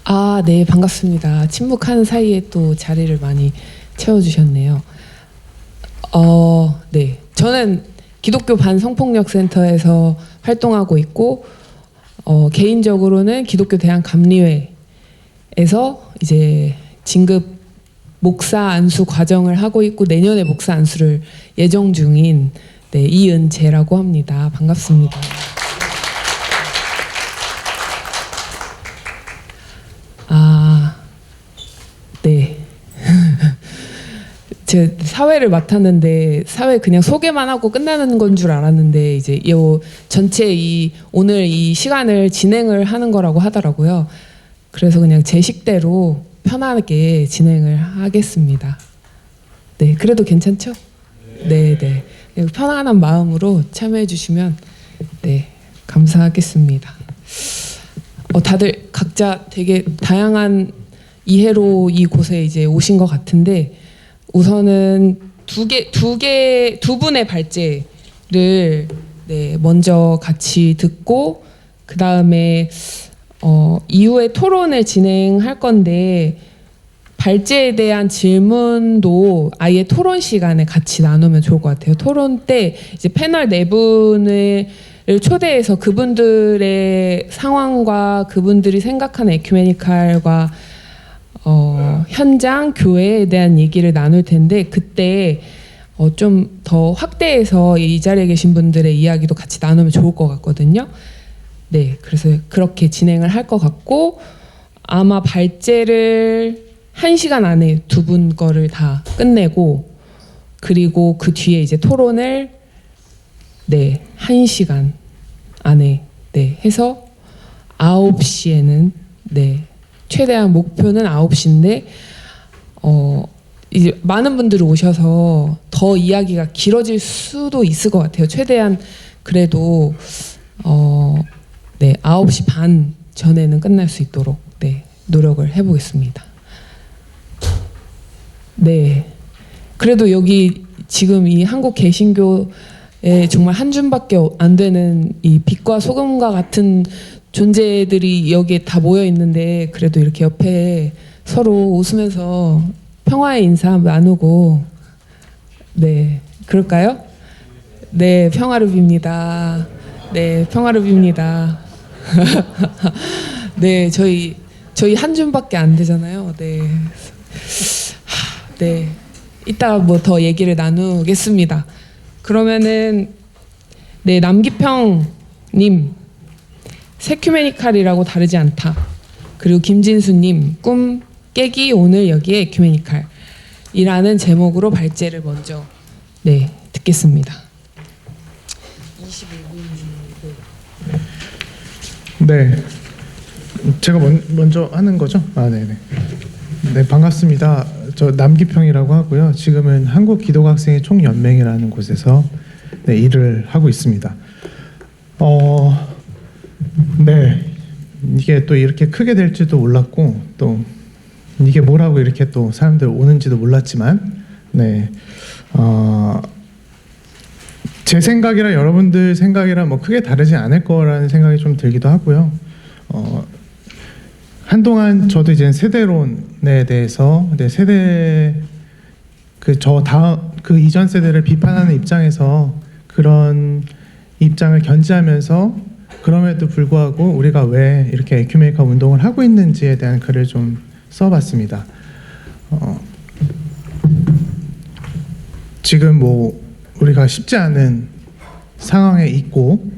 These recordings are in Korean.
아, 네, 반갑습니다. 침묵하는 사이에 또 자리를 많이 채워주셨네요. 네, 저는 기독교 반성폭력센터에서 활동하고 있고, 개인적으로는 기독교 대한감리회에서 이제 진급 목사 안수 과정을 하고 있고, 내년에 목사 안수를 예정 중인 네, 이은재라고 합니다. 반갑습니다. 네. 제가 사회를 맡았는데 사회 그냥 소개만 하고 끝나는 건 줄 알았는데 이제 요 전체 오늘 이 시간을 진행을 하는 거라고 하더라고요. 그래서 그냥 제 식대로 편하게 진행을 하겠습니다. 네, 그래도 괜찮죠? 네, 네. 편안한 마음으로 참여해 주시면 네, 감사하겠습니다. 다들 각자 되게 다양한 이해로 이곳에 이제 오신 것 같은데 우선은 두 분의 발제를 네, 먼저 같이 듣고 그 다음에 이후에 토론을 진행할 건데 발제에 대한 질문도 아예 토론 시간에 같이 나누면 좋을 것 같아요. 토론 때 이제 패널 네 분을 초대해서 그분들의 상황과 그분들이 생각하는 에큐메니칼과 현장, 교회에 대한 얘기를 나눌 텐데 그때 좀 더 확대해서 이 자리에 계신 분들의 이야기도 같이 나누면 좋을 것 같거든요. 네, 그래서 그렇게 진행을 할 것 같고 아마 발제를 1시간 안에 두 분 거를 다 끝내고 그리고 그 뒤에 이제 토론을 네, 1시간 안에 네, 해서 9시에는 네, 최대한 목표는 9시인데 이제 많은 분들이 오셔서 더 이야기가 길어질 수도 있을 것 같아요. 최대한 그래도 네, 9시 반 전에는 끝날 수 있도록 네, 노력을 해보겠습니다. 네, 그래도 여기 지금 이 한국 개신교에 정말 한 줌밖에 안 되는 이 빛과 소금과 같은 존재들이 여기에 다 모여 있는데 그래도 이렇게 옆에 서로 웃으면서 평화의 인사 나누고 네, 그럴까요? 네, 평화를 빕니다. 네, 평화를 빕니다. 네, 저희 한 줌밖에 안 되잖아요. 네. 네, 이따가 뭐 더 얘기를 나누겠습니다. 그러면은 네, 남기평님 세큐메니칼이라고 다르지 않다. 그리고 김진수님 꿈 깨기 오늘 여기에 에큐메니칼이라는 제목으로 발제를 먼저 네, 듣겠습니다. 21분. 네, 제가 먼저 하는 거죠? 아, 네네. 네, 반갑습니다. 저 남기평이라고 하고요. 지금은 한국기독학생의 총연맹이라는 곳에서 네, 일을 하고 있습니다. 네, 이게 또 이렇게 크게 될지도 몰랐고 또 이게 뭐라고 이렇게 또 사람들 오는지도 몰랐지만 네, 제 생각이랑 여러분들 생각이랑 뭐 크게 다르지 않을 거라는 생각이 좀 들기도 하고요. 한동안 저도 이제 세대론에 대해서 네, 세대 그 이전 세대를 비판하는 입장에서 그런 입장을 견지하면서 그럼에도 불구하고 우리가 왜 이렇게 에큐메니칼 운동을 하고 있는지에 대한 글을 좀 써봤습니다. 지금 뭐 우리가 쉽지 않은 상황에 있고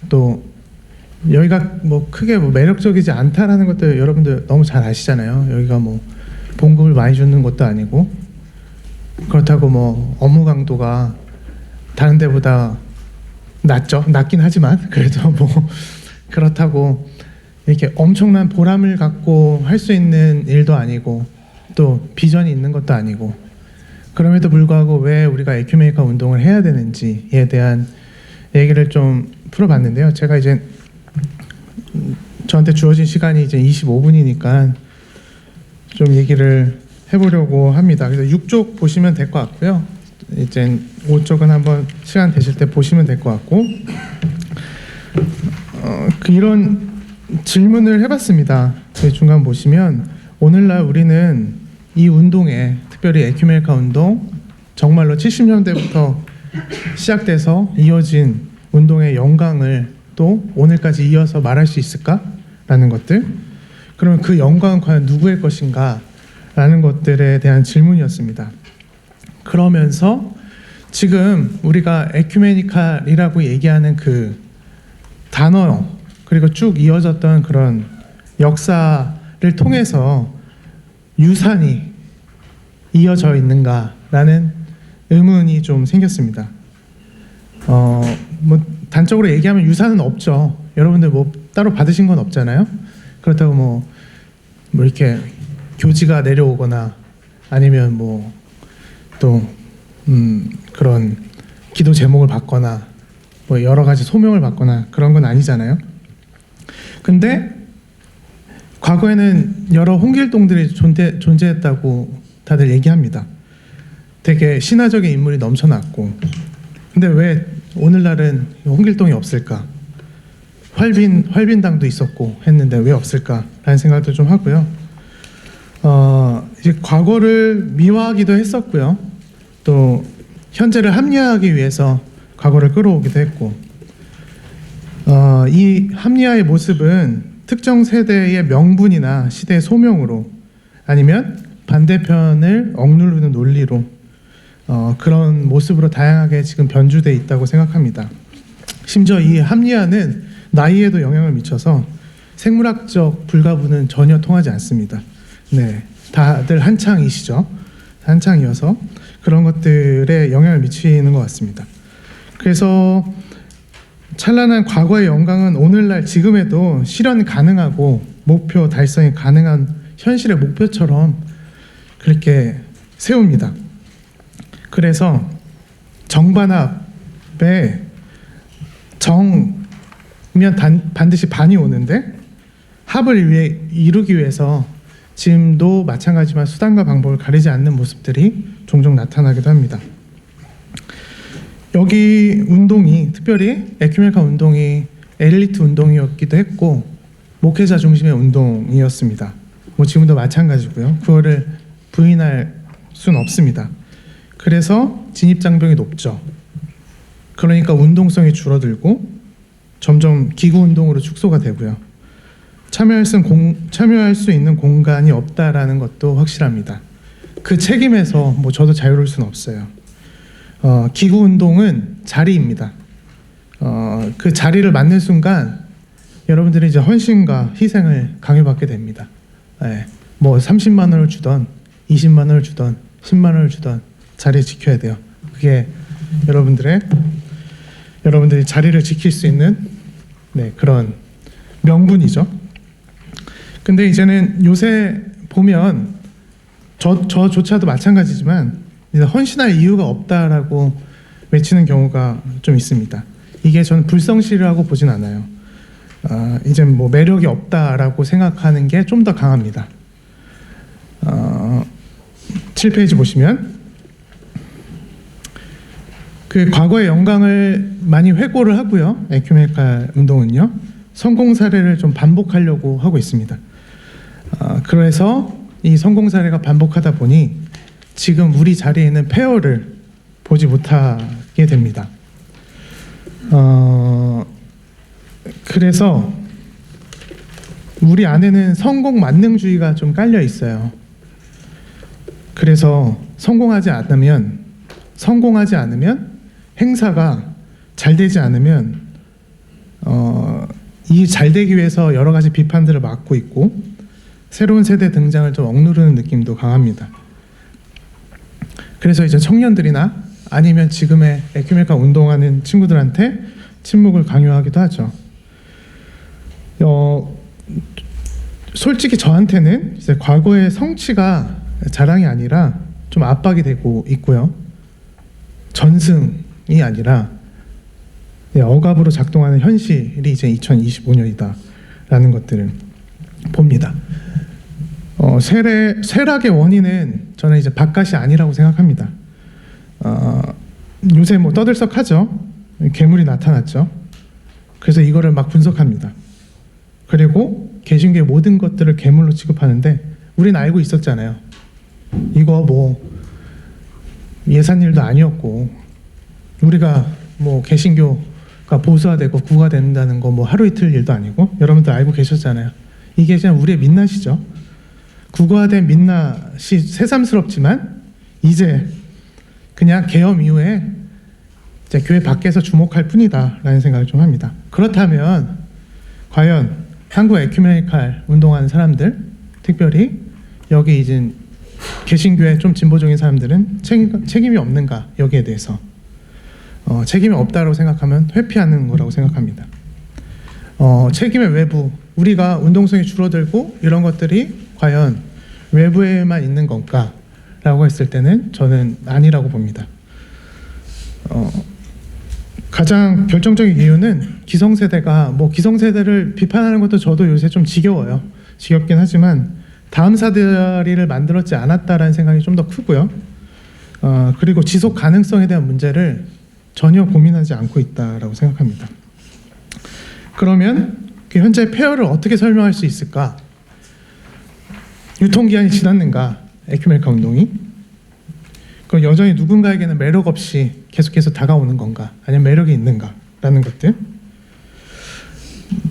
또 여기가 뭐 크게 뭐 매력적이지 않다라는 것들 여러분들 너무 잘 아시잖아요. 여기가 뭐 봉급을 많이 주는 것도 아니고 그렇다고 뭐 업무 강도가 다른 데보다 낮긴 하지만 그래도 뭐 그렇다고 이렇게 엄청난 보람을 갖고 할 수 있는 일도 아니고 또 비전이 있는 것도 아니고 그럼에도 불구하고 왜 우리가 에큐메니칼 운동을 해야 되는지에 대한 얘기를 좀 풀어봤는데요. 제가 이제 저한테 주어진 시간이 이제 25분이니까 좀 얘기를 해보려고 합니다. 그래서 6쪽 보시면 될 것 같고요. 이제 5쪽은 한번 시간 되실 때 보시면 될 것 같고 이런 질문을 해봤습니다. 중간 보시면 오늘날 우리는 이 운동에, 특별히 에큐메니카 운동, 정말로 70년대부터 시작돼서 이어진 운동의 영광을 또 오늘까지 이어서 말할 수 있을까라는 것들, 그러면 그 영광은 과연 누구의 것인가 라는 것들에 대한 질문이었습니다. 그러면서 지금 우리가 에큐메니칼이라고 얘기하는 그 단어, 그리고 쭉 이어졌던 그런 역사를 통해서 유산이 이어져 있는가라는 의문이 좀 생겼습니다. 뭐 단적으로 얘기하면 유산은 없죠. 여러분들 뭐 따로 받으신 건 없잖아요. 그렇다고 뭐 이렇게 교지가 내려오거나 아니면 뭐 또 그런 기도 제목을 받거나 뭐 여러 가지 소명을 받거나 그런 건 아니잖아요. 근데 과거에는 여러 홍길동들이 존재했다고 다들 얘기합니다. 되게 신화적인 인물이 넘쳐났고, 근데 왜 오늘날은 홍길동이 없을까? 활빈당도 있었고 했는데 왜 없을까라는 생각도 좀 하고요. 이제 과거를 미화하기도 했었고요. 또 현재를 합리화하기 위해서 과거를 끌어오기도 했고, 이 합리화의 모습은 특정 세대의 명분이나 시대의 소명으로 아니면 반대편을 억누르는 논리로 그런 모습으로 다양하게 지금 변주되어 있다고 생각합니다. 심지어 이 합리화는 나이에도 영향을 미쳐서 생물학적 불가분은 전혀 통하지 않습니다. 네, 다들 한창이시죠. 한창이어서 그런 것들에 영향을 미치는 것 같습니다. 그래서 찬란한 과거의 영광은 오늘날 지금에도 실현 가능하고 목표 달성이 가능한 현실의 목표처럼 그렇게 세웁니다. 그래서 정반합에 정면 반드시 반이 오는데 합을 이루기 위해서 지금도 마찬가지지만 수단과 방법을 가리지 않는 모습들이 종종 나타나기도 합니다. 여기 운동이 특별히 에큐메니카 운동이 엘리트 운동이었기도 했고 목회자 중심의 운동이었습니다. 뭐 지금도 마찬가지고요. 그거를 부인할 수는 없습니다. 그래서 진입장벽이 높죠. 그러니까 운동성이 줄어들고 점점 기구 운동으로 축소가 되고요. 참여할 수 있는 공간이 없다라는 것도 확실합니다. 그 책임에서 뭐 저도 자유로울 수는 없어요. 기구 운동은 자리입니다. 그 자리를 맡는 순간 여러분들이 이제 헌신과 희생을 강요받게 됩니다. 네, 뭐 30만 원을 주던 20만 원을 주던 10만 원을 주던 자리 지켜야 돼요. 그게 여러분들이 자리를 지킬 수 있는 그런 명분이죠. 근데 이제는 요새 보면 저조차도 마찬가지지만 이제 헌신할 이유가 없다라고 외치는 경우가 좀 있습니다. 이게 저는 불성실이라고 보진 않아요. 이제 뭐 매력이 없다라고 생각하는 게 좀 더 강합니다. 7페이지 보시면 그 과거의 영광을 많이 회고를 하고요. 에큐메니칼 운동은요. 성공 사례를 좀 반복하려고 하고 있습니다. 그래서 이 성공 사례가 반복하다 보니 지금 우리 자리에 있는 폐허를 보지 못하게 됩니다. 그래서 우리 안에는 성공 만능주의가 좀 깔려 있어요. 그래서 성공하지 않으면 행사가 잘 되지 않으면 이 잘 되기 위해서 여러 가지 비판들을 막고 있고 새로운 세대 등장을 좀 억누르는 느낌도 강합니다. 그래서 이제 청년들이나 아니면 지금의 에큐메니카 운동하는 친구들한테 침묵을 강요하기도 하죠. 솔직히 저한테는 이제 과거의 성취가 자랑이 아니라 좀 압박이 되고 있고요. 전승이 아니라 억압으로 작동하는 현실이 이제 2025년이다라는 것들을 봅니다. 쇠락의 원인은 저는 이제 바깥이 아니라고 생각합니다. 요새 뭐 떠들썩하죠. 괴물이 나타났죠. 그래서 이거를 막 분석합니다. 그리고 개신교의 모든 것들을 괴물로 취급하는데 우리는 알고 있었잖아요. 이거 뭐 예산일도 아니었고 우리가 뭐 개신교가 보수화되고 구화된다는 거 뭐 하루 이틀 일도 아니고 여러분들 알고 계셨잖아요. 이게 그냥 우리의 민낯이죠. 구화된 민낯이 새삼스럽지만 이제 그냥 개엄 이후에 이제 교회 밖에서 주목할 뿐이다라는 생각을 좀 합니다. 그렇다면 과연 한국 에큐메니칼 운동하는 사람들, 특별히 여기 이제 개신교의 좀 진보적인 사람들은 책임이 없는가, 여기에 대해서 책임이 없다고 생각하면 회피하는 거라고 생각합니다. 책임의 외부, 우리가 운동성이 줄어들고 이런 것들이 과연 외부에만 있는 건가 라고 했을 때는 저는 아니라고 봅니다. 가장 결정적인 이유는 기성세대가, 뭐 기성세대를 비판하는 것도 저도 요새 좀 지겨워요. 지겹긴 하지만 다음 사다리를 만들었지 않았다라는 생각이 좀 더 크고요. 그리고 지속 가능성에 대한 문제를 전혀 고민하지 않고 있다라고 생각합니다. 그러면 그 현재 폐허를 어떻게 설명할 수 있을까? 유통기한이 지났는가? 에큐메니카 운동이? 그럼 여전히 누군가에게는 매력 없이 계속해서 다가오는 건가? 아니면 매력이 있는가? 라는 것들.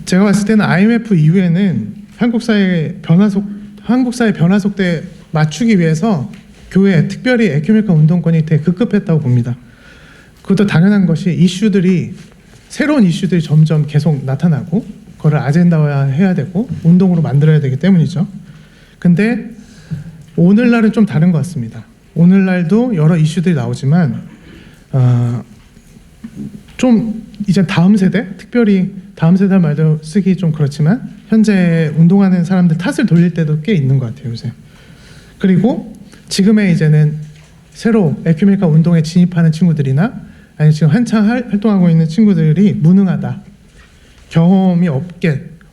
제가 봤을 때는 IMF 이후에는 한국 사회 변화 속도에 맞추기 위해서 교회, 특별히 에큐메니카 운동권이 되게 급급했다고 봅니다. 그것도 당연한 것이 새로운 이슈들이 점점 계속 나타나고 그거를 아젠다화해야 되고 운동으로 만들어야 되기 때문이죠. 근데 오늘날은 좀 다른 것 같습니다. 오늘날도 여러 이슈들이 나오지만 좀 이제 다음 세대, 특별히 다음 세대 말도 쓰기 좀 그렇지만 현재 운동하는 사람들 탓을 돌릴 때도 꽤 있는 것 같아요, 요새. 그리고 지금의 이제는 새로 에큐메니카 운동에 진입하는 친구들이나 아니 지금 한창 활동하고 있는 친구들이 무능하다, 경험이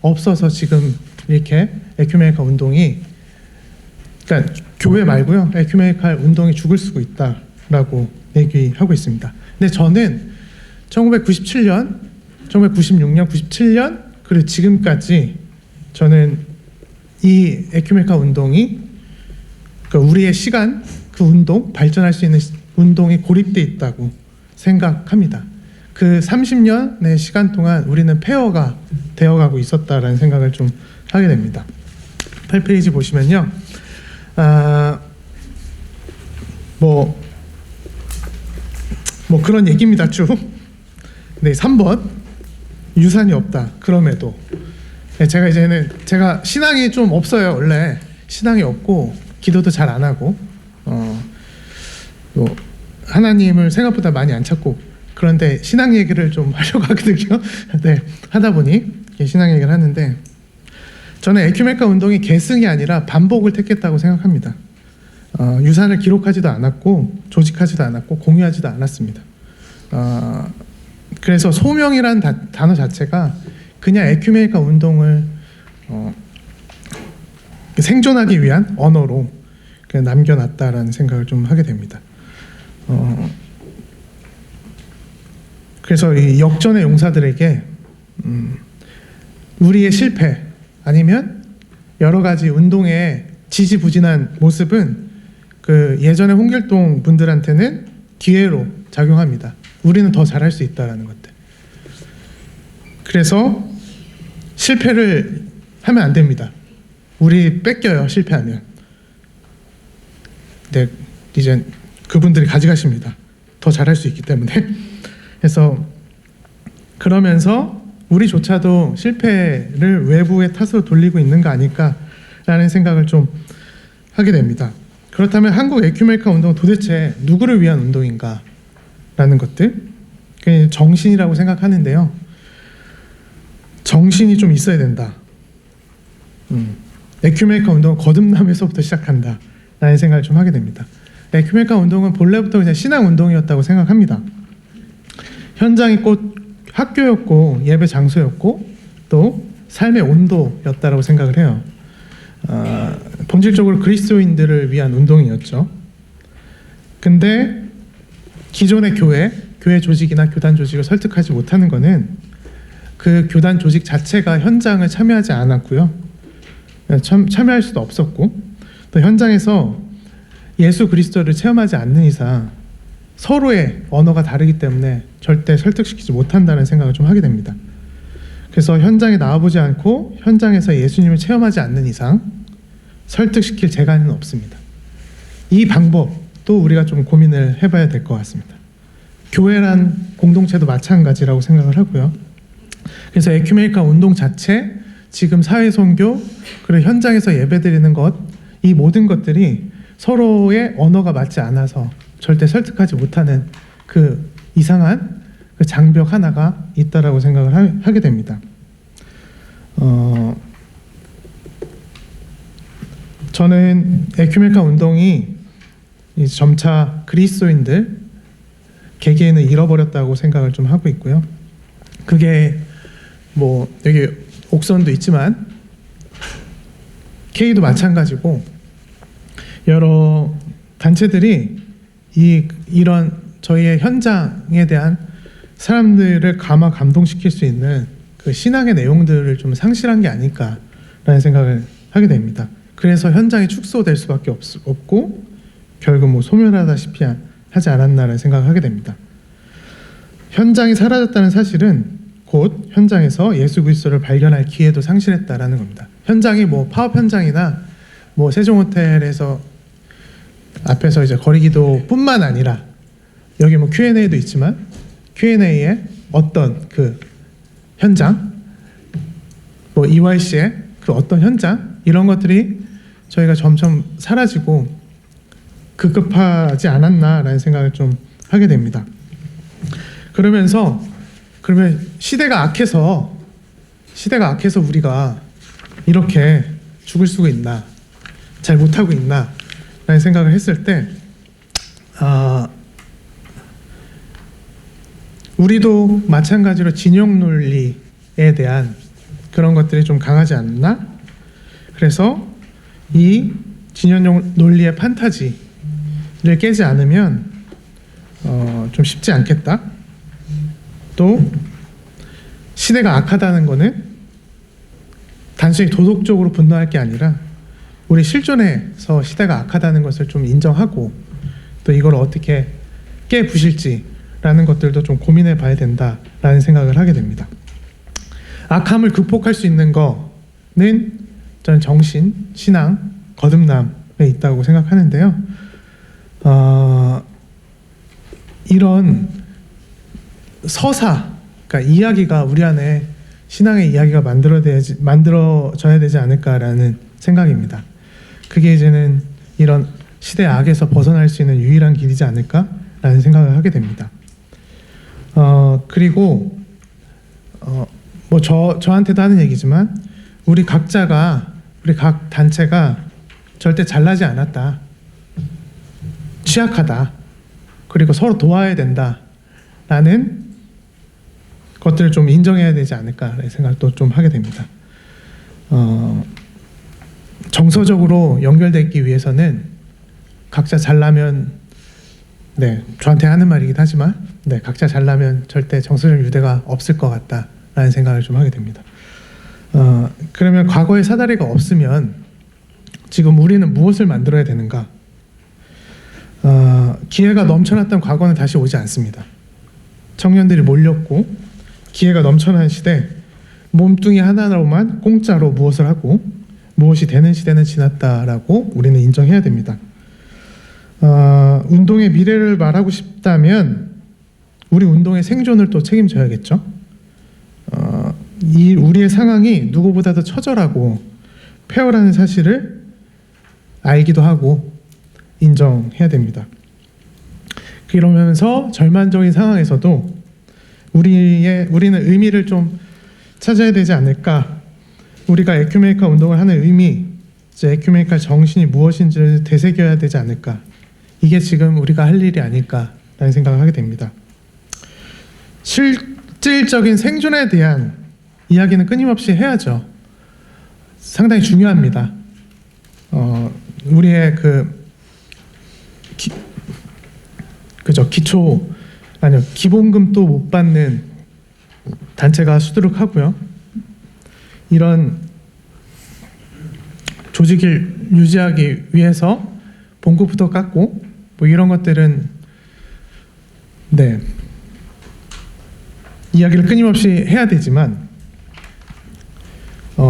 없어서 지금 이렇게 에큐메니카 운동이, 그러니까 교회 말고요, 에큐메니칼 운동이 죽을 수도 있다라고 얘기하고 있습니다. 근데 저는 1997년, 1996년, 97년 그리고 지금까지 저는 이 에큐메니카 운동이, 그러니까 우리의 시간, 그 운동, 발전할 수 있는 운동이 고립돼 있다고 생각합니다. 그 30년의 시간 동안 우리는 폐허가 되어가고 있었다라는 생각을 좀 하게 됩니다. 8페이지 보시면요. 뭐 그런 얘기입니다, 쭉. 네, 3번. 유산이 없다. 그럼에도. 네, 제가 신앙이 좀 없어요, 원래. 신앙이 없고, 기도도 잘 안 하고, 또 하나님을 생각보다 많이 안 찾고, 그런데 신앙 얘기를 좀 하려고 하거든요. 네, 하다 보니 신앙 얘기를 하는데, 저는 에큐메니카 운동이 계승이 아니라 반복을 택했다고 생각합니다. 유산을 기록하지도 않았고 조직하지도 않았고 공유하지도 않았습니다. 그래서 소명이라는 단어 자체가 그냥 에큐메니카 운동을 생존하기 위한 언어로 그냥 남겨놨다라는 생각을 좀 하게 됩니다. 그래서 이 역전의 용사들에게 우리의 실패 아니면 여러 가지 운동의 지지부진한 모습은 그 예전에 홍길동 분들한테는 기회로 작용합니다. 우리는 더 잘할 수 있다라는 것들. 그래서 실패를 하면 안 됩니다. 우리 뺏겨요, 실패하면. 네, 이제 그분들이 가져가십니다. 더 잘할 수 있기 때문에. 그래서 그러면서 우리조차도 실패를 외부의 탓으로 돌리고 있는 거 아닐까라는 생각을 좀 하게 됩니다. 그렇다면 한국 에큐메니카 운동은 도대체 누구를 위한 운동인가라는 것들, 정신이라고 생각하는데요. 정신이 좀 있어야 된다. 에큐메니카 운동은 거듭남에서부터 시작한다라는 생각을 좀 하게 됩니다. 에큐메니카 운동은 본래부터 그냥 신앙 운동이었다고 생각합니다. 현장이 곧 학교였고 예배 장소였고 또 삶의 온도였다라고 생각을 해요. 본질적으로 그리스도인들을 위한 운동이었죠. 근데 기존의 교회 조직이나 교단 조직을 설득하지 못하는 것은 그 교단 조직 자체가 현장을 참여하지 않았고요. 참여할 수도 없었고, 또 현장에서 예수 그리스도를 체험하지 않는 이상 서로의 언어가 다르기 때문에 절대 설득시키지 못한다는 생각을 좀 하게 됩니다. 그래서 현장에 나와보지 않고 현장에서 예수님을 체험하지 않는 이상 설득시킬 재간은 없습니다. 이 방법도 우리가 좀 고민을 해봐야 될 것 같습니다. 교회란 공동체도 마찬가지라고 생각을 하고요. 그래서 에큐메니카 운동 자체, 지금 사회선교, 그리고 현장에서 예배드리는 것, 이 모든 것들이 서로의 언어가 맞지 않아서 절대 설득하지 못하는 그 이상한 그 장벽 하나가 있다라고 생각을 하게 됩니다. 저는 에큐메니카 운동이 이제 점차 그리스도인들 개개인을 잃어버렸다고 생각을 좀 하고 있고요. 그게 뭐 여기 옥선도 있지만 K도 마찬가지고 여러 단체들이 이런 저희의 현장에 대한 사람들을 감동시킬 수 있는 그 신앙의 내용들을 좀 상실한 게 아닐까라는 생각을 하게 됩니다. 그래서 현장이 축소될 수밖에 없고 결국 뭐 소멸하다시피 하지 않았나라는 생각을 하게 됩니다. 현장이 사라졌다는 사실은 곧 현장에서 예수 그리스도를 발견할 기회도 상실했다라는 겁니다. 현장이 뭐 파업 현장이나 뭐 세종호텔에서 앞에서 이제 거리기도뿐만 아니라 여기 뭐 Q&A도 있지만 Q&A의 어떤 그 현장, 뭐 EYC의 그 어떤 현장 이런 것들이 저희가 점점 사라지고 급급하지 않았나라는 생각을 좀 하게 됩니다. 그러면 시대가 악해서 우리가 이렇게 죽을 수가 있나, 잘 못하고 있나 라는 생각을 했을 때 우리도 마찬가지로 진영 논리에 대한 그런 것들이 좀 강하지 않나? 그래서 이 진영 논리의 판타지를 깨지 않으면 좀 쉽지 않겠다. 또 시대가 악하다는 거는 단순히 도덕적으로 분노할 게 아니라 우리 실존에서 시대가 악하다는 것을 좀 인정하고 또 이걸 어떻게 깨부실지라는 것들도 좀 고민해 봐야 된다라는 생각을 하게 됩니다. 악함을 극복할 수 있는 거는 저는 정신, 신앙, 거듭남에 있다고 생각하는데요. 이런 서사, 그러니까 이야기가 우리 안에 신앙의 이야기가 만들어져야 되지 않을까라는 생각입니다. 그게 이제는 이런 시대의 악에서 벗어날 수 있는 유일한 길이지 않을까라는 생각을 하게 됩니다. 그리고 뭐 저한테도 하는 얘기지만 우리 각 단체가 절대 잘나지 않았다, 취약하다, 그리고 서로 도와야 된다라는 것들을 좀 인정해야 되지 않을까라는 생각도 좀 하게 됩니다. 정서적으로 연결되기 위해서는 각자 잘나면, 저한테 하는 말이긴 하지만 각자 잘나면 절대 정서적 유대가 없을 것 같다라는 생각을 좀 하게 됩니다. 그러면 과거의 사다리가 없으면 지금 우리는 무엇을 만들어야 되는가? 기회가 넘쳐났던 과거는 다시 오지 않습니다. 청년들이 몰렸고 기회가 넘쳐난 시대, 몸뚱이 하나로만 공짜로 무엇을 하고 무엇이 되는 시대는 지났다라고 우리는 인정해야 됩니다. 운동의 미래를 말하고 싶다면 우리 운동의 생존을 또 책임져야겠죠. 우리의 상황이 누구보다도 처절하고 폐허라는 사실을 알기도 하고 인정해야 됩니다. 그러면서 절망적인 상황에서도 우리는 의미를 좀 찾아야 되지 않을까. 우리가 에큐메니카 운동을 하는 의미, 에큐메니카 정신이 무엇인지를 되새겨야 되지 않을까. 이게 지금 우리가 할 일이 아닐까라는 생각을 하게 됩니다. 실질적인 생존에 대한 이야기는 끊임없이 해야죠. 상당히 중요합니다. 우리의 기본금도 못 받는 단체가 수두룩하고요. 이런 조직을 유지하기 위해서 봉급부터 깎고 뭐 이런 것들은 네 이야기를 끊임없이 해야 되지만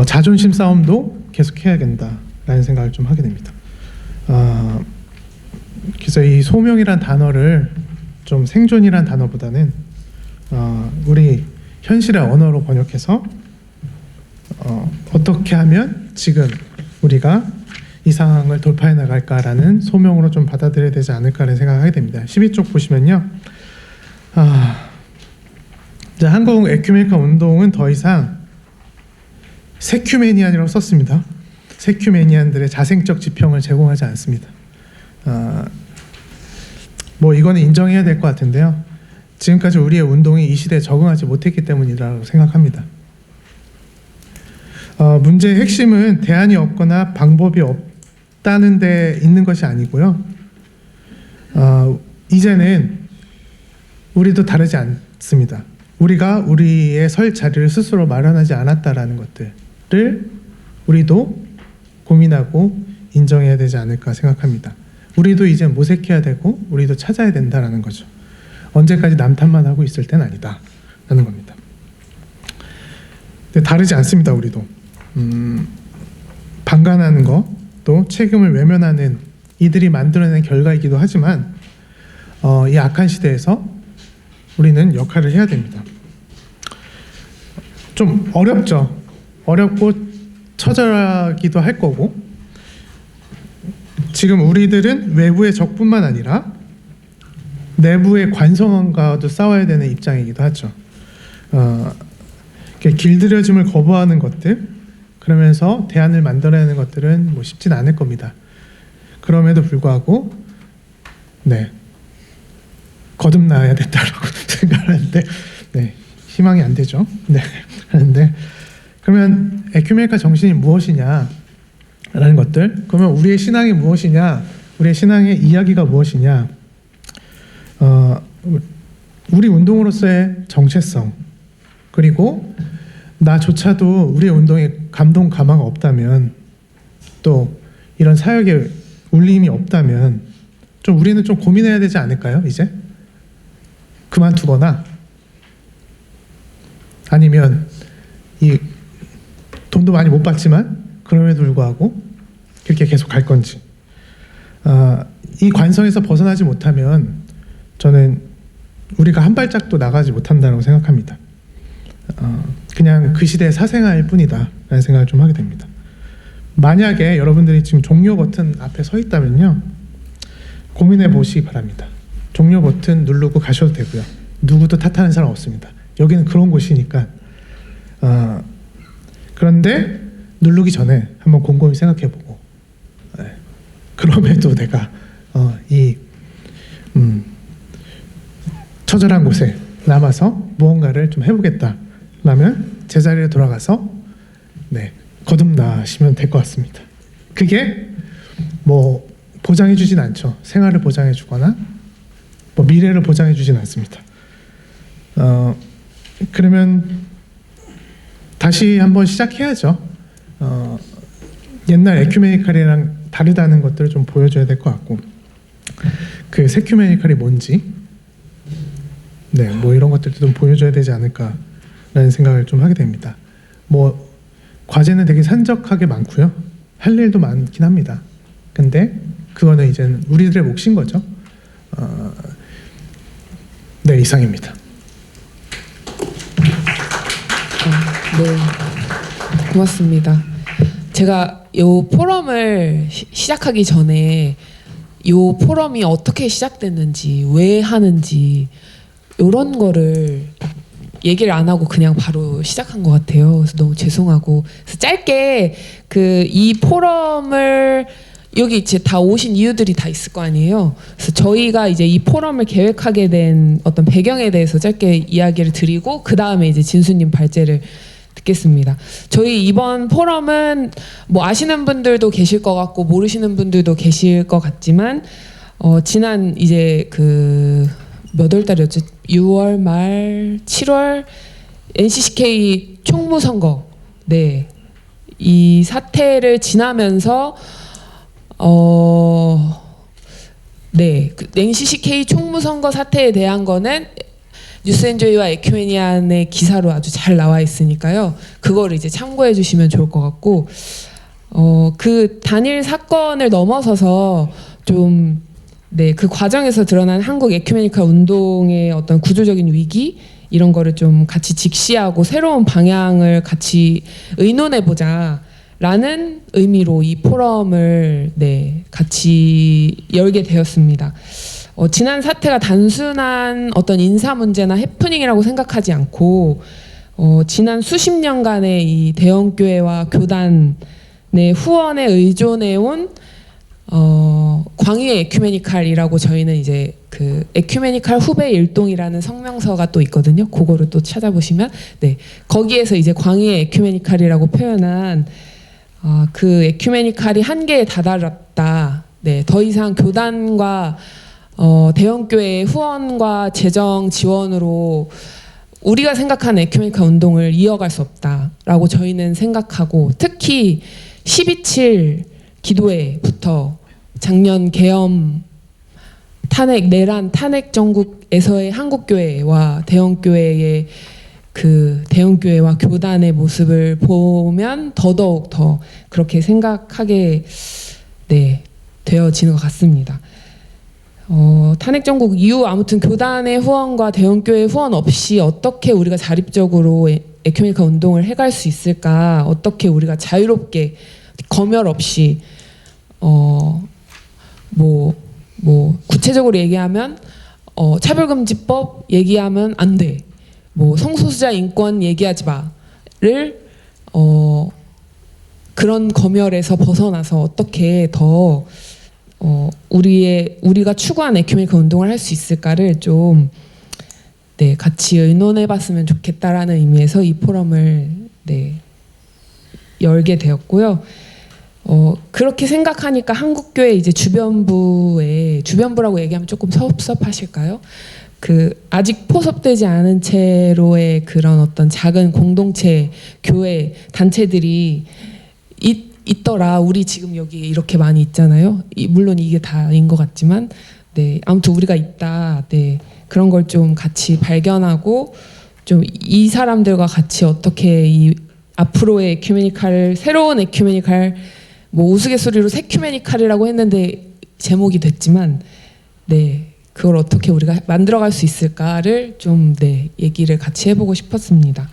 자존심 싸움도 계속 해야 된다라는 생각을 좀 하게 됩니다. 그래서 이 소명이란 단어를 좀 생존이란 단어보다는 우리 현실의 언어로 번역해서 어떻게 하면 지금 우리가 이 상황을 돌파해 나갈까라는 소명으로 좀 받아들여야 되지 않을까라는 생각을 하게 됩니다. 12쪽 보시면요. 이제 한국 에큐메니카 운동은 더 이상 세큐메니안이라고 썼습니다. 세큐메니안들의 자생적 지평을 제공하지 않습니다. 뭐 이거는 인정해야 될 것 같은데요. 지금까지 우리의 운동이 이 시대에 적응하지 못했기 때문이라고 생각합니다. 문제의 핵심은 대안이 없거나 방법이 없다는 데 있는 것이 아니고요. 이제는 우리도 다르지 않습니다. 우리가 우리의 설 자리를 스스로 마련하지 않았다라는 것들을 우리도 고민하고 인정해야 되지 않을까 생각합니다. 우리도 이제 모색해야 되고 우리도 찾아야 된다라는 거죠. 언제까지 남탓만 하고 있을 땐 아니다라는 겁니다. 근데 다르지 않습니다. 우리도 방관하는 거, 또 책임을 외면하는 이들이 만들어낸 결과이기도 하지만 이 악한 시대에서 우리는 역할을 해야 됩니다. 좀 어렵죠. 어렵고 처절하기도 할 거고, 지금 우리들은 외부의 적뿐만 아니라 내부의 관성과도 싸워야 되는 입장이기도 하죠. 길들여짐을 거부하는 것들, 그러면서 대안을 만들어내는 것들은 뭐 쉽진 않을 겁니다. 그럼에도 불구하고 네 거듭나야 된다라고 생각하는데 네 희망이 안 되죠. 네 그런데 그러면 에큐메니카 정신이 무엇이냐라는 것들, 그러면 우리의 신앙이 무엇이냐, 우리의 신앙의 이야기가 무엇이냐, 우리 운동으로서의 정체성, 그리고 나조차도 우리의 운동에 감동 감화가 없다면, 또 이런 사역에 울림이 없다면 좀 우리는 좀 고민해야 되지 않을까요? 이제 그만두거나 아니면 이 돈도 많이 못 받지만 그럼에도 불구하고 그렇게 계속 갈 건지, 이 관성에서 벗어나지 못하면 저는 우리가 한 발짝도 나가지 못한다고 생각합니다. 그냥 그 시대에 사생아일 뿐이다 라는 생각을 좀 하게 됩니다. 만약에 여러분들이 지금 종료 버튼 앞에 서 있다면요, 고민해 보시기 바랍니다. 종료 버튼 누르고 가셔도 되고요. 누구도 탓하는 사람 없습니다. 여기는 그런 곳이니까. 그런데 누르기 전에 한번 곰곰이 생각해 보고, 그럼에도 내가 이 처절한 곳에 남아서 무언가를 좀 해보겠다 라면 제자리에 돌아가서 거듭나시면 될 것 같습니다. 그게 뭐 보장해 주진 않죠. 생활을 보장해 주거나 뭐 미래를 보장해 주진 않습니다. 그러면 다시 한번 시작해야죠. 옛날 에큐메니칼이랑 다르다는 것들을 좀 보여줘야 될 것 같고, 그 세큐메니칼이 뭔지 뭐 이런 것들도 좀 보여줘야 되지 않을까라는 생각을 좀 하게 됩니다. 뭐 과제는 되게 산적하게 많고요. 할 일도 많긴 합니다. 근데 그거는 이제는 우리들의 몫인 거죠. 네, 이상입니다. 네, 고맙습니다. 제가 이 포럼을 시작하기 전에 이 포럼이 어떻게 시작됐는지, 왜 하는지 이런 거를 얘기를 안 하고 그냥 바로 시작한 것 같아요. 그래서 너무 죄송하고, 그래서 짧게 이 포럼을 여기 이제 다 오신 이유들이 다 있을 거 아니에요. 그래서 저희가 이제 이 포럼을 계획하게 된 어떤 배경에 대해서 짧게 이야기를 드리고, 그 다음에 이제 진수님 발제를 듣겠습니다. 저희 이번 포럼은 뭐 아시는 분들도 계실 것 같고 모르시는 분들도 계실 것 같지만, 지난 이제 몇 월 달이었죠? 6월 말 7월 NCCK 총무선거, 이 사태를 지나면서 네, 그 NCCK 총무선거 사태에 대한 거는 뉴스엔조이와 에큐메니안의 기사로 아주 잘 나와 있으니까요. 그거를 이제 참고해 주시면 좋을 것 같고, 그 단일 사건을 넘어서서 좀, 네, 그 과정에서 드러난 한국 에큐메니컬 운동의 어떤 구조적인 위기 이런 거를 좀 같이 직시하고 새로운 방향을 같이 의논해 보자라는 의미로 이 포럼을 네, 같이 열게 되었습니다. 지난 사태가 단순한 어떤 인사 문제나 해프닝이라고 생각하지 않고 지난 수십 년간의 이 대형교회와 교단의 후원에 의존해온 광의의 에큐메니칼이라고 저희는 이제 그 에큐메니칼 후배 일동이라는 성명서가 또 있거든요. 그거를 또 찾아보시면 네, 거기에서 이제 광의의 에큐메니칼이라고 표현한 그 에큐메니칼이 한계에 다다랐다. 네, 더 이상 교단과 대형교회의 후원과 재정 지원으로 우리가 생각하는 에큐메니칼 운동을 이어갈 수 없다라고 저희는 생각하고, 특히 12.7 기도회부터 작년 계엄 탄핵 내란 탄핵 정국에서의 한국교회와 대형교회의 그 대형교회와 교단의 모습을 보면 더더욱 더 그렇게 생각하게 네, 되어지는 것 같습니다. 탄핵 정국 이후 아무튼 교단의 후원과 대형교회 후원 없이 어떻게 우리가 자립적으로 에큐메니칼 운동을 해갈 수 있을까? 어떻게 우리가 자유롭게 검열 없이 구체적으로 얘기하면 차별금지법 얘기하면 안 돼. 뭐 성소수자 인권 얘기하지 마를 그런 검열에서 벗어나서 어떻게 더 우리가 추구하는 에큐메니칼 운동을 할 수 있을까를 좀 네, 같이 의논해봤으면 좋겠다라는 의미에서 이 포럼을 네, 열게 되었고요. 그렇게 생각하니까 한국교회 이제 주변부라고 얘기하면 조금 섭섭하실까요? 그 아직 포섭되지 않은 채로의 그런 어떤 작은 공동체, 교회, 단체들이 있더라. 우리 지금 여기 이렇게 많이 있잖아요. 물론 이게 다인 것 같지만, 네, 아무튼 우리가 있다. 네, 그런 걸 좀 같이 발견하고 좀 이 사람들과 같이 어떻게 이 앞으로의 에큐메니칼, 새로운 에큐메니칼, 뭐 우스갯소리로 세큐메니칼이라고 했는데 제목이 됐지만, 네, 그걸 어떻게 우리가 만들어갈 수 있을까를 좀 네, 얘기를 같이 해보고 싶었습니다.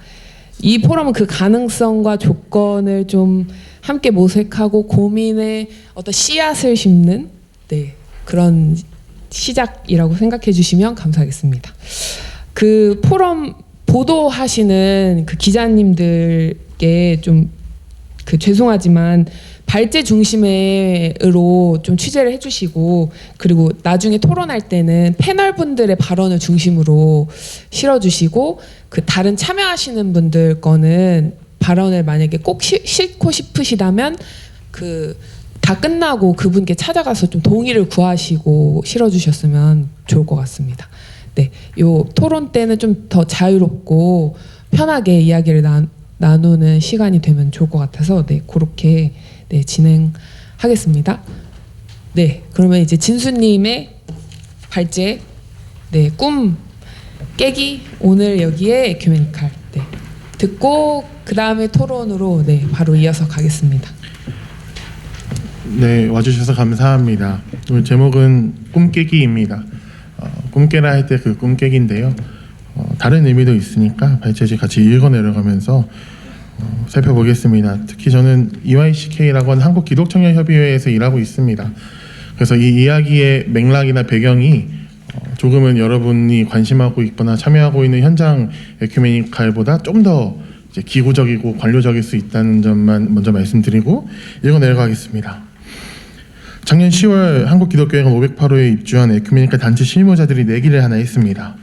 이 포럼은 그 가능성과 조건을 좀 함께 모색하고 고민의 어떤 씨앗을 심는 네, 그런 시작이라고 생각해 주시면 감사하겠습니다. 그 포럼 보도하시는 그 기자님들께 좀 죄송하지만 발제 중심으로 좀 취재를 해주시고, 그리고 나중에 토론할 때는 패널 분들의 발언을 중심으로 실어주시고, 그 다른 참여하시는 분들 거는 발언을 만약에 꼭 싣고 싶으시다면 그 다 끝나고 그분께 찾아가서 좀 동의를 구하시고 실어주셨으면 좋을 것 같습니다. 네, 요 토론 때는 좀 더 자유롭고 편하게 이야기를 나누는 시간이 되면 좋을 것 같아서 네, 그렇게 네, 진행하겠습니다. 네, 그러면 이제 진수님의 발제, 네, 꿈 깨기 오늘 여기에 에큐메니칼 네, 듣고 그 다음에 토론으로 네, 바로 이어서 가겠습니다. 네, 와주셔서 감사합니다. 오늘 제목은 꿈깨기입니다. 꿈깨라 할 때 그 꿈깨기인데요. 다른 의미도 있으니까 발제지 같이 읽어 내려가면서 살펴보겠습니다. 특히 저는 EYCK라고 하는 한국기독청년협의회에서 일하고 있습니다. 그래서 이 이야기의 맥락이나 배경이 조금은 여러분이 관심하고 있거나 참여하고 있는 현장 에큐메니칼보다 좀 더 기구적이고 관료적일 수 있다는 점만 먼저 말씀드리고 읽어 내려가겠습니다. 작년 10월 한국기독교회관 508호에 입주한 에큐메니칼 단체 실무자들이 내기를 하나 했습니다.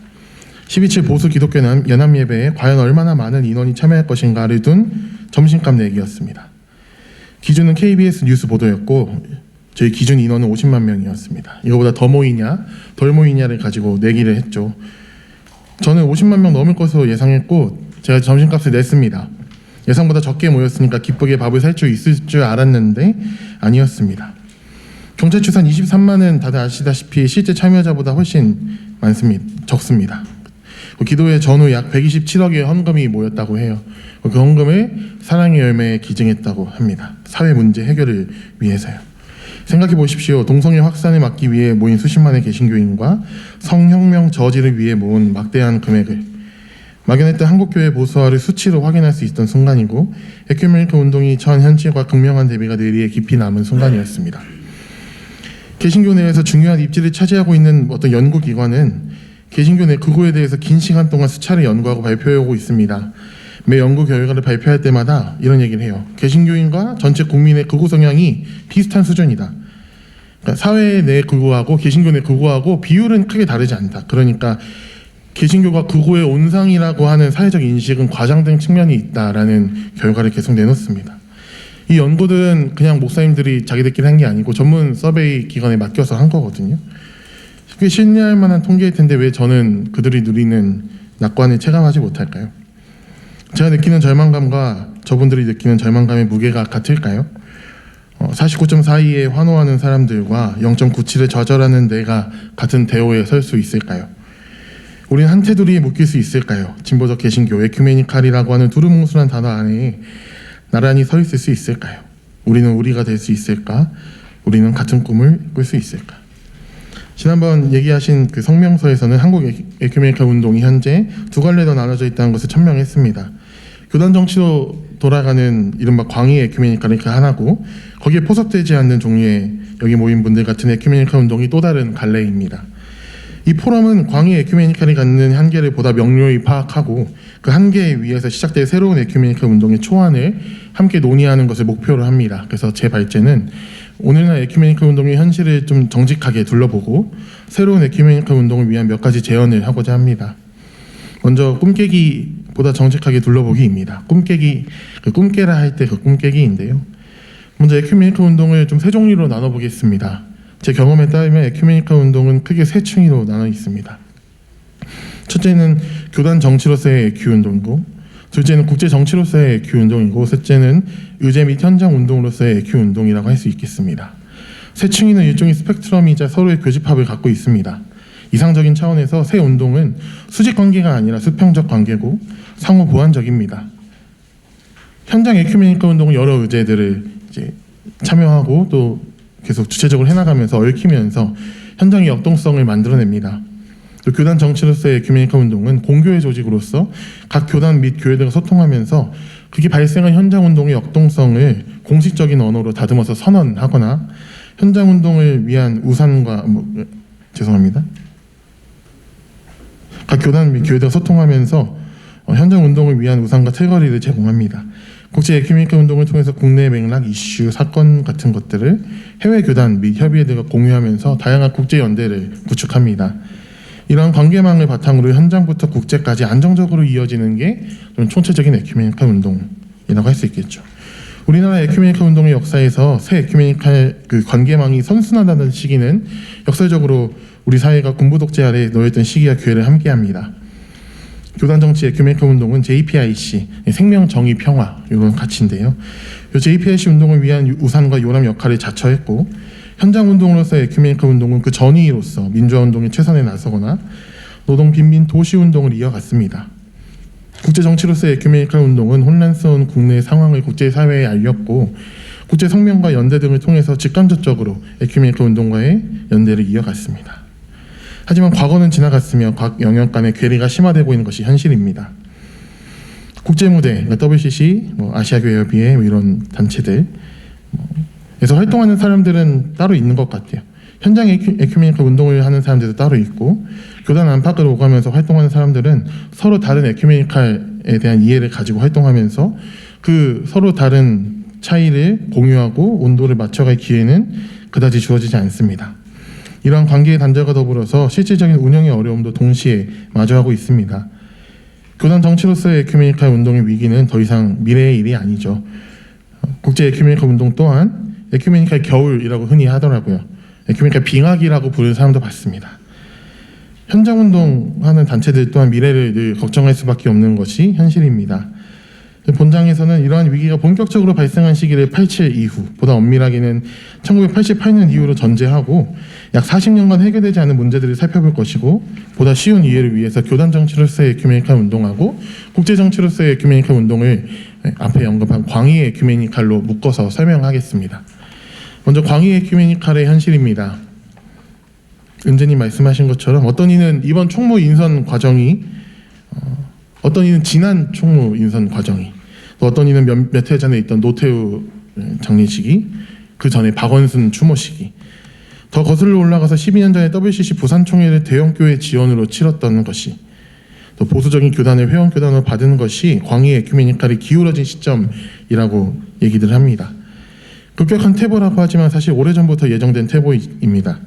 12.7 보수 기독교 연합 예배에 과연 얼마나 많은 인원이 참여할 것인가를 둔 점심값 내기였습니다. 기준은 KBS 뉴스 보도였고 저희 기준 인원은 50만 명이었습니다. 이거보다 더 모이냐 덜 모이냐를 가지고 내기를 했죠. 저는 50만 명 넘을 것으로 예상했고 제가 점심값을 냈습니다. 예상보다 적게 모였으니까 기쁘게 밥을 살 수 있을 줄 알았는데 아니었습니다. 경찰 추산 23만은 다들 아시다시피 실제 참여자보다 훨씬 적습니다. 기도회 전후 약 127억의 헌금이 모였다고 해요. 그 헌금을 사랑의 열매에 기증했다고 합니다. 사회 문제 해결을 위해서요. 생각해 보십시오. 동성애 확산을 막기 위해 모인 수십만의 개신교인과 성혁명 저지를 위해 모은 막대한 금액을 막연했던 한국교회 보수화를 수치로 확인할 수 있던 순간이고, 에큐메니컬 운동이 처한 현실과 극명한 대비가 뇌리에 깊이 남은 순간이었습니다. 개신교 내에서 중요한 입지를 차지하고 있는 어떤 연구기관은 개신교 내 극우에 대해서 긴 시간 동안 수차례 연구하고 발표하고 있습니다. 매 연구 결과를 발표할 때마다 이런 얘기를 해요. 개신교인과 전체 국민의 극우 성향이 비슷한 수준이다. 그러니까 사회 내 극우하고 개신교 내 극우하고 비율은 크게 다르지 않다. 그러니까 개신교가 극우의 온상이라고 하는 사회적 인식은 과장된 측면이 있다라는 결과를 계속 내놓습니다. 이 연구들은 그냥 목사님들이 자기들끼리 한 게 아니고 전문 서베이 기관에 맡겨서 한 거거든요. 꽤 신뢰할 만한 통계일 텐데 왜 저는 그들이 누리는 낙관을 체감하지 못할까요? 제가 느끼는 절망감과 저분들이 느끼는 절망감의 무게가 같을까요? 49.42에 환호하는 사람들과 0.97에 좌절하는 내가 같은 대오에 설 수 있을까요? 우리는 한 테두리에 묶일 수 있을까요? 진보적 개신교, 에큐메니칼이라고 하는 두루뭉술한 단어 안에 나란히 서 있을 수 있을까요? 우리는 우리가 될 수 있을까? 우리는 같은 꿈을 꿀 수 있을까? 지난번 얘기하신 그 성명서에서는 한국 에큐메니칼 운동이 현재 두 갈래로 나눠져 있다는 것을 천명했습니다. 교단 정치로 돌아가는 이른바 광의 에큐메니칼이 그 하나고, 거기에 포섭되지 않는 종류의 여기 모인 분들 같은 에큐메니칼 운동이 또 다른 갈래입니다. 이 포럼은 광의 에큐메니칼이 갖는 한계를 보다 명료히 파악하고 그 한계 위에서 시작될 새로운 에큐메니칼 운동의 초안을 함께 논의하는 것을 목표로 합니다. 그래서 제 발제는 오늘날 에큐메니칼 운동의 현실을 좀 정직하게 둘러보고 새로운 에큐메니칼 운동을 위한 몇 가지 제언을 하고자 합니다. 먼저 꿈깨기보다 정직하게 둘러보기입니다. 꿈깨기, 꿈깨라 할 때 그 꿈깨기인데요. 먼저 에큐메니칼 운동을 좀 세 종류로 나눠보겠습니다. 제 경험에 따르면 에큐메니칼 운동은 크게 세 층으로 나눠 있습니다. 첫째는 교단 정치로서의 에큐 운동이고, 둘째는 국제 정치로서의 에큐 운동이고, 셋째는 의제 및 현장 운동으로서의 에큐 운동이라고 할 수 있겠습니다. 세 층이는 일종의 스펙트럼이자 서로의 교집합을 갖고 있습니다. 이상적인 차원에서 세 운동은 수직 관계가 아니라 수평적 관계고 상호 보완적입니다. 현장 에큐메니칼 운동은 여러 의제들을 이제 참여하고 또 계속 주체적으로 해나가면서 얽히면서 현장의 역동성을 만들어냅니다. 또 교단 정치로서의 에큐메니칼 운동은 공교회 조직으로서 각 교단 및 교회들과 소통하면서 그게 발생한 현장 운동의 역동성을 공식적인 언어로 다듬어서 선언하거나 현장 운동을 위한 우산과 각 교단 및 교회들과 소통하면서 현장 운동을 위한 우산과 틀거리를 제공합니다. 국제 에큐메니칼 운동을 통해서 국내 맥락, 이슈, 사건 같은 것들을 해외 교단 및 협의회들과 공유하면서 다양한 국제 연대를 구축합니다. 이러한 관계망을 바탕으로 현장부터 국제까지 안정적으로 이어지는 게 좀 총체적인 에큐메니칼 운동이라고 할 수 있겠죠. 우리나라 에큐메니칼 운동의 역사에서 새 에큐메니칼 그 관계망이 선순환하던 시기는 역사적으로 우리 사회가 군부 독재 아래 놓였던 시기와 기회를 함께합니다. 교단 정치 에큐메니칼 운동은 JPIC, 생명, 정의, 평화 이런 가치인데요. 이 JPIC 운동을 위한 우산과 요람 역할을 자처했고, 현장 운동으로서의 에큐메니칼 운동은 그 전위로서 민주화 운동의 최선에 나서거나 노동 빈민 도시 운동을 이어갔습니다. 국제 정치로서의 에큐메니칼 운동은 혼란스러운 국내 상황을 국제사회에 알렸고, 국제 성명과 연대 등을 통해서 직간접적으로 에큐메니칼 운동과의 연대를 이어갔습니다. 하지만 과거는 지나갔으며 각 영역 간의 괴리가 심화되고 있는 것이 현실입니다. 국제무대, WCC, 아시아교회협의회 이런 단체들에서 활동하는 사람들은 따로 있는 것 같아요. 현장 에큐메니칼 운동을 하는 사람들도 따로 있고, 교단 안팎을 오가면서 활동하는 사람들은 서로 다른 에큐메니칼에 대한 이해를 가지고 활동하면서 그 서로 다른 차이를 공유하고 온도를 맞춰갈 기회는 그다지 주어지지 않습니다. 이러한 관계의 단절과 더불어서 실질적인 운영의 어려움도 동시에 마주하고 있습니다. 교단 정치로서의 에큐메니칼 운동의 위기는 더 이상 미래의 일이 아니죠. 국제 에큐메니칼 운동 또한 에큐메니칼 겨울이라고 흔히 하더라고요. 에큐메니칼 빙하기라고 부르는 사람도 봤습니다. 현장 운동하는 단체들 또한 미래를 늘 걱정할 수밖에 없는 것이 현실입니다. 본장에서는 이러한 위기가 본격적으로 발생한 시기를 87 이후, 보다 엄밀하게는 1988년 이후로 전제하고 약 40년간 해결되지 않은 문제들을 살펴볼 것이고, 보다 쉬운 이해를 위해서 교단 정치로서의 에큐메니칼 운동하고 국제 정치로서의 에큐메니칼 운동을 앞에 언급한 광의의 에큐메니칼로 묶어서 설명하겠습니다. 먼저 광의의 에큐메니칼의 현실입니다. 은재님 말씀하신 것처럼 어떤 이는 이번 총무 인선 과정이 어떤 이는 지난 총무 인선 과정이, 또 어떤 이는 몇 해 전에 있던 노태우 장례식이, 그 전에 박원순 추모식이, 더 거슬러 올라가서 12년 전에 WCC 부산총회를 대형교회 지원으로 치렀던 것이, 또 보수적인 교단을 회원교단으로 받은 것이 광의의 에큐메니칼이 기울어진 시점이라고 얘기들 합니다. 급격한 퇴보라고 하지만 사실 오래전부터 예정된 퇴보입니다.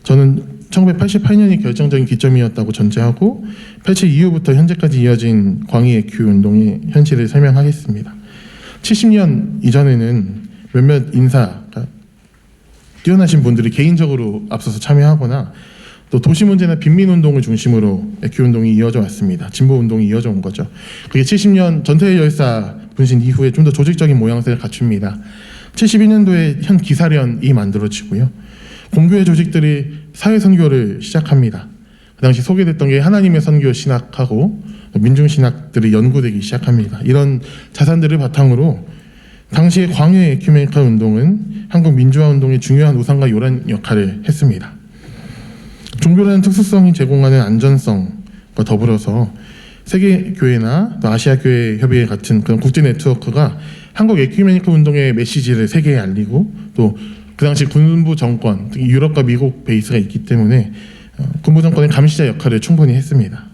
저는 1988년이 결정적인 기점이었다고 전제하고 87 이후부터 현재까지 이어진 광의 에큐 운동의 현실을 설명하겠습니다. 70년 이전에는 몇몇 인사가 뛰어나신 분들이 개인적으로 앞서서 참여하거나 또 도시 문제나 빈민운동을 중심으로 에큐 운동이 이어져 왔습니다. 진보 운동이 이어져 온 거죠. 그게 70년 전태일 열사 분신 이후에 좀 더 조직적인 모양새를 갖춥니다. 71년도에 현 기사련이 만들어지고요. 공교회 조직들이 사회선교를 시작합니다. 그 당시 소개됐던 게 하나님의 선교 신학하고 민중신학들이 연구되기 시작합니다. 이런 자산들을 바탕으로 당시의 광의 에큐메니칼 운동은 한국 민주화 운동의 중요한 우상과 요란 역할을 했습니다. 종교라는 특수성이 제공하는 안전성과 더불어서 세계교회나 또 아시아교회 협의회 같은 그런 국제 네트워크가 한국 에큐메니칼 운동의 메시지를 세계에 알리고, 또 그 당시 군부 정권, 특히 유럽과 미국 베이스가 있기 때문에 군부 정권의 감시자 역할을 충분히 했습니다.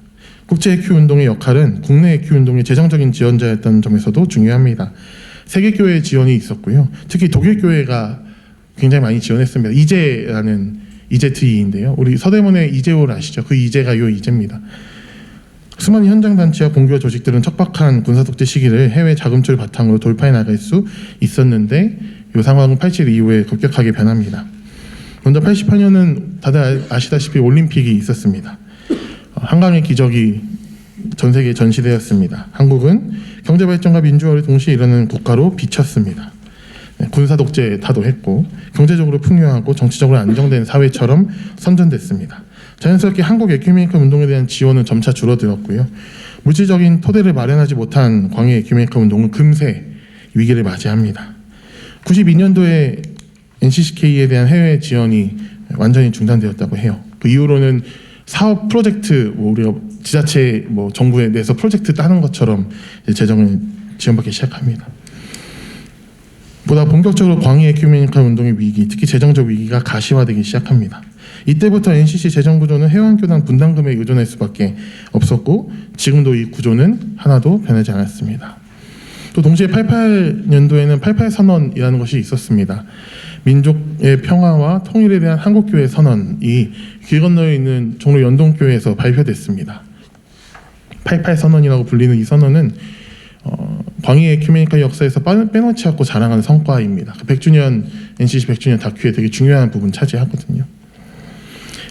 국제 에큐 운동의 역할은 국내 에큐 운동의 재정적인 지원자였다는 점에서도 중요합니다. 세계교회 지원이 있었고요. 특히 독일교회가 굉장히 많이 지원했습니다. 이제라는 이제트이인데요. 우리 서대문의 이재호를 아시죠? 그 이제가 요 이제입니다. 수많은 현장단체와 공교와 조직들은 척박한 군사독재 시기를 해외 자금줄 바탕으로 돌파해 나갈 수 있었는데, 이 상황은 87 이후에 급격하게 변합니다. 먼저 88년은 다들 아시다시피 올림픽이 있었습니다. 한강의 기적이 전 세계에 전시되었습니다. 한국은 경제발전과 민주화를 동시에 이루는 국가로 비쳤습니다. 군사독재 타도했고 경제적으로 풍요하고 정치적으로 안정된 사회처럼 선전됐습니다. 자연스럽게 한국 에큐메니칼 운동에 대한 지원은 점차 줄어들었고요. 물질적인 토대를 마련하지 못한 광의 에큐메니칼 운동은 금세 위기를 맞이합니다. 92년도에 NCCK에 대한 해외 지원이 완전히 중단되었다고 해요. 그 이후로는 사업 프로젝트, 우리가 지자체 정부에 내서 프로젝트 따는 것처럼 재정을 지원받기 시작합니다. 보다 본격적으로 광의 에큐메니칼 운동의 위기, 특히 재정적 위기가 가시화되기 시작합니다. 이때부터 NCC 재정 구조는 회원교단 분담금에 의존할 수밖에 없었고, 지금도 이 구조는 하나도 변하지 않았습니다. 또 동시에 88년도에는 88 선언이라는 것이 있었습니다. 민족의 평화와 통일에 대한 한국교회 선언이 길 건너에 있는 종로 연동교회에서 발표됐습니다. 88 선언이라고 불리는 이 선언은 광의 에큐메니칼 역사에서 빼놓지 않고 자랑하는 성과입니다. 100주년 NCC 100주년 다큐에 되게 중요한 부분 차지하거든요.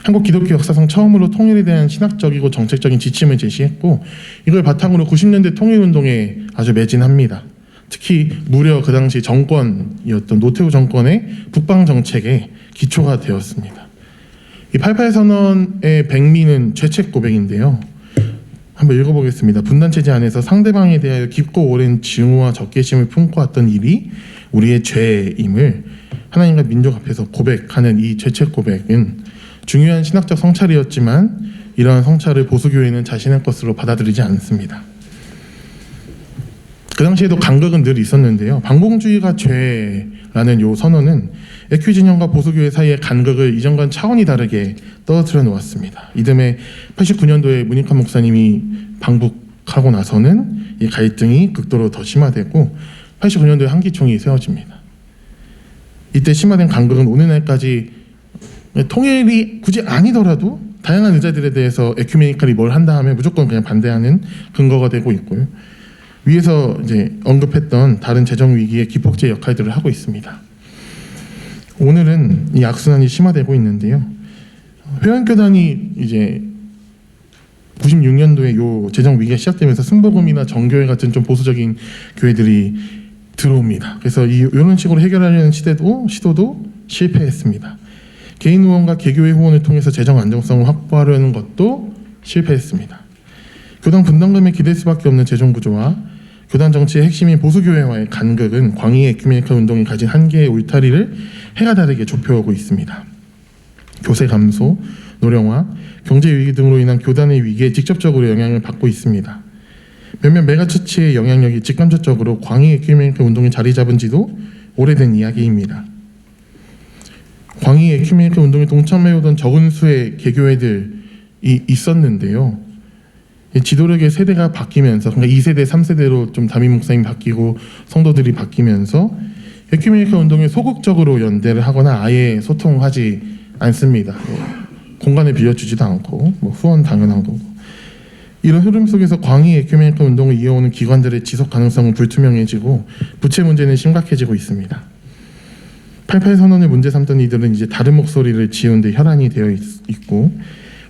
한국 기독교 역사상 처음으로 통일에 대한 신학적이고 정책적인 지침을 제시했고, 이걸 바탕으로 90년대 통일운동에 아주 매진합니다. 특히 무려 그 당시 정권이었던 노태우 정권의 북방정책에 기초가 되었습니다. 이 88 선언의 백미는 죄책 고백인데요. 한번 읽어보겠습니다. 분단체제 안에서 상대방에 대하여 깊고 오랜 증오와 적개심을 품고 왔던 일이 우리의 죄임을 하나님과 민족 앞에서 고백하는 이 죄책 고백은 중요한 신학적 성찰이었지만, 이러한 성찰을 보수교회는 자신의 것으로 받아들이지 않습니다. 그 당시에도 간극은 늘 있었는데요. 반공주의가 죄라는 이 선언은 에큐 진영과 보수교회 사이의 간극을 이전과는 차원이 다르게 떨어뜨려 놓았습니다. 이듬해 89년도에 문익환 목사님이 방북하고 나서는 이 갈등이 극도로 더 심화되고 89년도에 한기총이 세워집니다. 이때 심화된 간극은 오늘날까지 통일이 굳이 아니더라도 다양한 의자들에 대해서 에큐메니칼이 뭘 한다 하면 무조건 그냥 반대하는 근거가 되고 있고요. 위에서 이제 언급했던 다른 재정 위기의 기폭제 역할들을 하고 있습니다. 오늘은 이 악순환이 심화되고 있는데요. 회원교단이 이제 96년도에 요 재정 위기가 시작되면서 순복음이나 정교회 같은 좀 보수적인 교회들이 들어옵니다. 그래서 이런 식으로 해결하려는 시도도 실패했습니다. 개인 후원과 개교회 후원을 통해서 재정 안정성을 확보하려는 것도 실패했습니다. 교당 분담금에 기댈 수밖에 없는 재정 구조와 교단 정치의 핵심인 보수교회와의 간극은 광의의 에큐메니컬 운동이 가진 한계의 울타리를 해가 다르게 좁혀오고 있습니다. 교세 감소, 노령화, 경제 위기 등으로 인한 교단의 위기에 직접적으로 영향을 받고 있습니다. 몇몇 메가처치의 영향력이 직간접적으로 광의 에큐메니컬 운동에 자리 잡은 지도 오래된 이야기입니다. 광의 에큐메니컬 운동에 동참해오던 적은 수의 개교회들이 있었는데요. 지도력의 세대가 바뀌면서, 그러니까 2세대, 3세대로 좀 담임 목사님이 바뀌고 성도들이 바뀌면서 에큐메니컬 운동에 소극적으로 연대를 하거나 아예 소통하지 않습니다. 공간을 빌려주지도 않고 후원 당연한 거고. 이런 흐름 속에서 광의 에큐메니컬 운동을 이어오는 기관들의 지속 가능성은 불투명해지고 부채 문제는 심각해지고 있습니다. 88 선언을 문제 삼던 이들은 이제 다른 목소리를 지은 데 혈안이 되어 있고,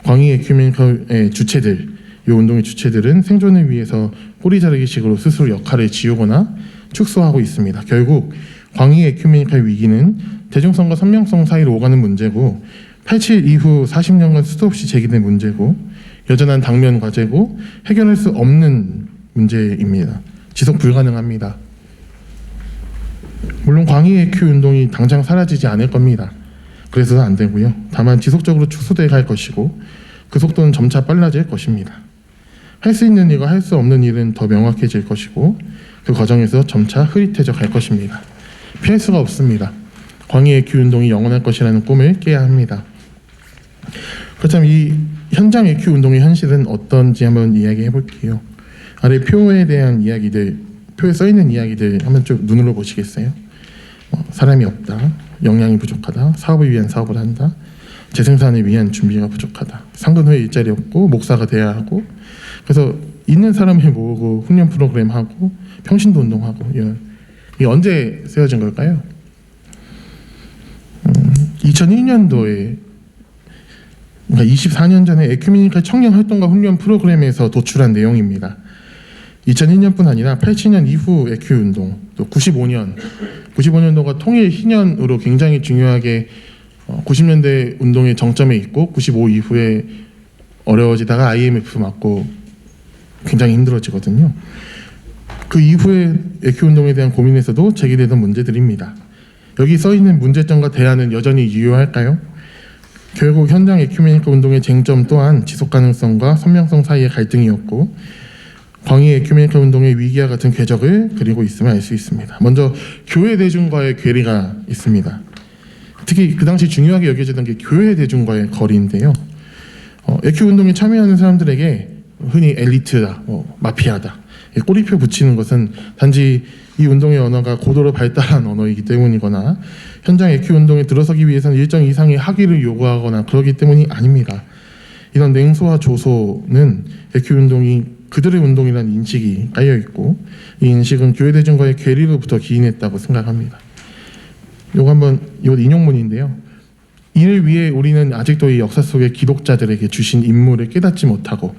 광의 에큐메니컬의 주체들, 이 운동의 주체들은 생존을 위해서 꼬리 자르기식으로 스스로 역할을 지우거나 축소하고 있습니다. 결국 광의 에큐메니컬 위기는 대중성과 선명성 사이로 오가는 문제고, 87 이후 40년간 수도 없이 제기된 문제고, 여전한 당면 과제고, 해결할 수 없는 문제입니다. 지속 불가능합니다. 물론 광의 에큐 운동이 당장 사라지지 않을 겁니다. 그래서는 안 되고요. 다만 지속적으로 축소돼 갈 것이고, 그 속도는 점차 빨라질 것입니다. 할 수 있는 일과 할 수 없는 일은 더 명확해질 것이고, 그 과정에서 점차 흐릿해져 갈 것입니다. 피할 수가 없습니다. 광의 에큐 운동이 영원할 것이라는 꿈을 깨야 합니다. 그렇다면 이 현장 에큐 운동의 현실은 어떤지 한번 이야기해 볼게요. 아래 표에 대한 이야기들, 표에 써 있는 이야기들 한번 쭉 눈으로 보시겠어요? 사람이 없다, 역량이 부족하다, 사업을 위한 사업을 한다, 재생산을 위한 준비가 부족하다, 상근회의 일자리 없고 목사가 돼야 하고, 그래서 있는 사람을 모으고 훈련 프로그램 하고 평신도 운동하고, 이게 언제 세워진 걸까요? 2001년도에, 그러니까 24년 전에 에큐메니컬 청년 활동가 훈련 프로그램에서 도출한 내용입니다. 2001년뿐 아니라 87년 이후 에큐 운동, 또 95년도가 통일 희년으로 굉장히 중요하게 90년대 운동의 정점에 있고, 95 이후에 어려워지다가 IMF 맞고 굉장히 힘들어지거든요. 그 이후에 에큐 운동에 대한 고민에서도 제기되던 문제들입니다. 여기 써 있는 문제점과 대안은 여전히 유효할까요? 결국 현장 에큐메니컬 운동의 쟁점 또한 지속 가능성과 선명성 사이의 갈등이었고, 광의 에큐메니컬 운동의 위기와 같은 궤적을 그리고 있음을 알 수 있습니다. 먼저 교회 대중과의 괴리가 있습니다. 특히 그 당시 중요하게 여겨지던 게 교회 대중과의 거리인데요. 에큐 운동에 참여하는 사람들에게 흔히 엘리트다, 마피아다, 꼬리표 붙이는 것은 단지 이 운동의 언어가 고도로 발달한 언어이기 때문이거나 현장 에큐 운동에 들어서기 위해서는 일정 이상의 학위를 요구하거나 그러기 때문이 아닙니다. 이런 냉소와 조소는 에큐 운동이 그들의 운동이라는 인식이 깔려있고, 이 인식은 교회 대중과의 괴리로부터 기인했다고 생각합니다. 이것 인용문인데요. 이를 위해 우리는 아직도 이 역사 속의 기독자들에게 주신 임무를 깨닫지 못하고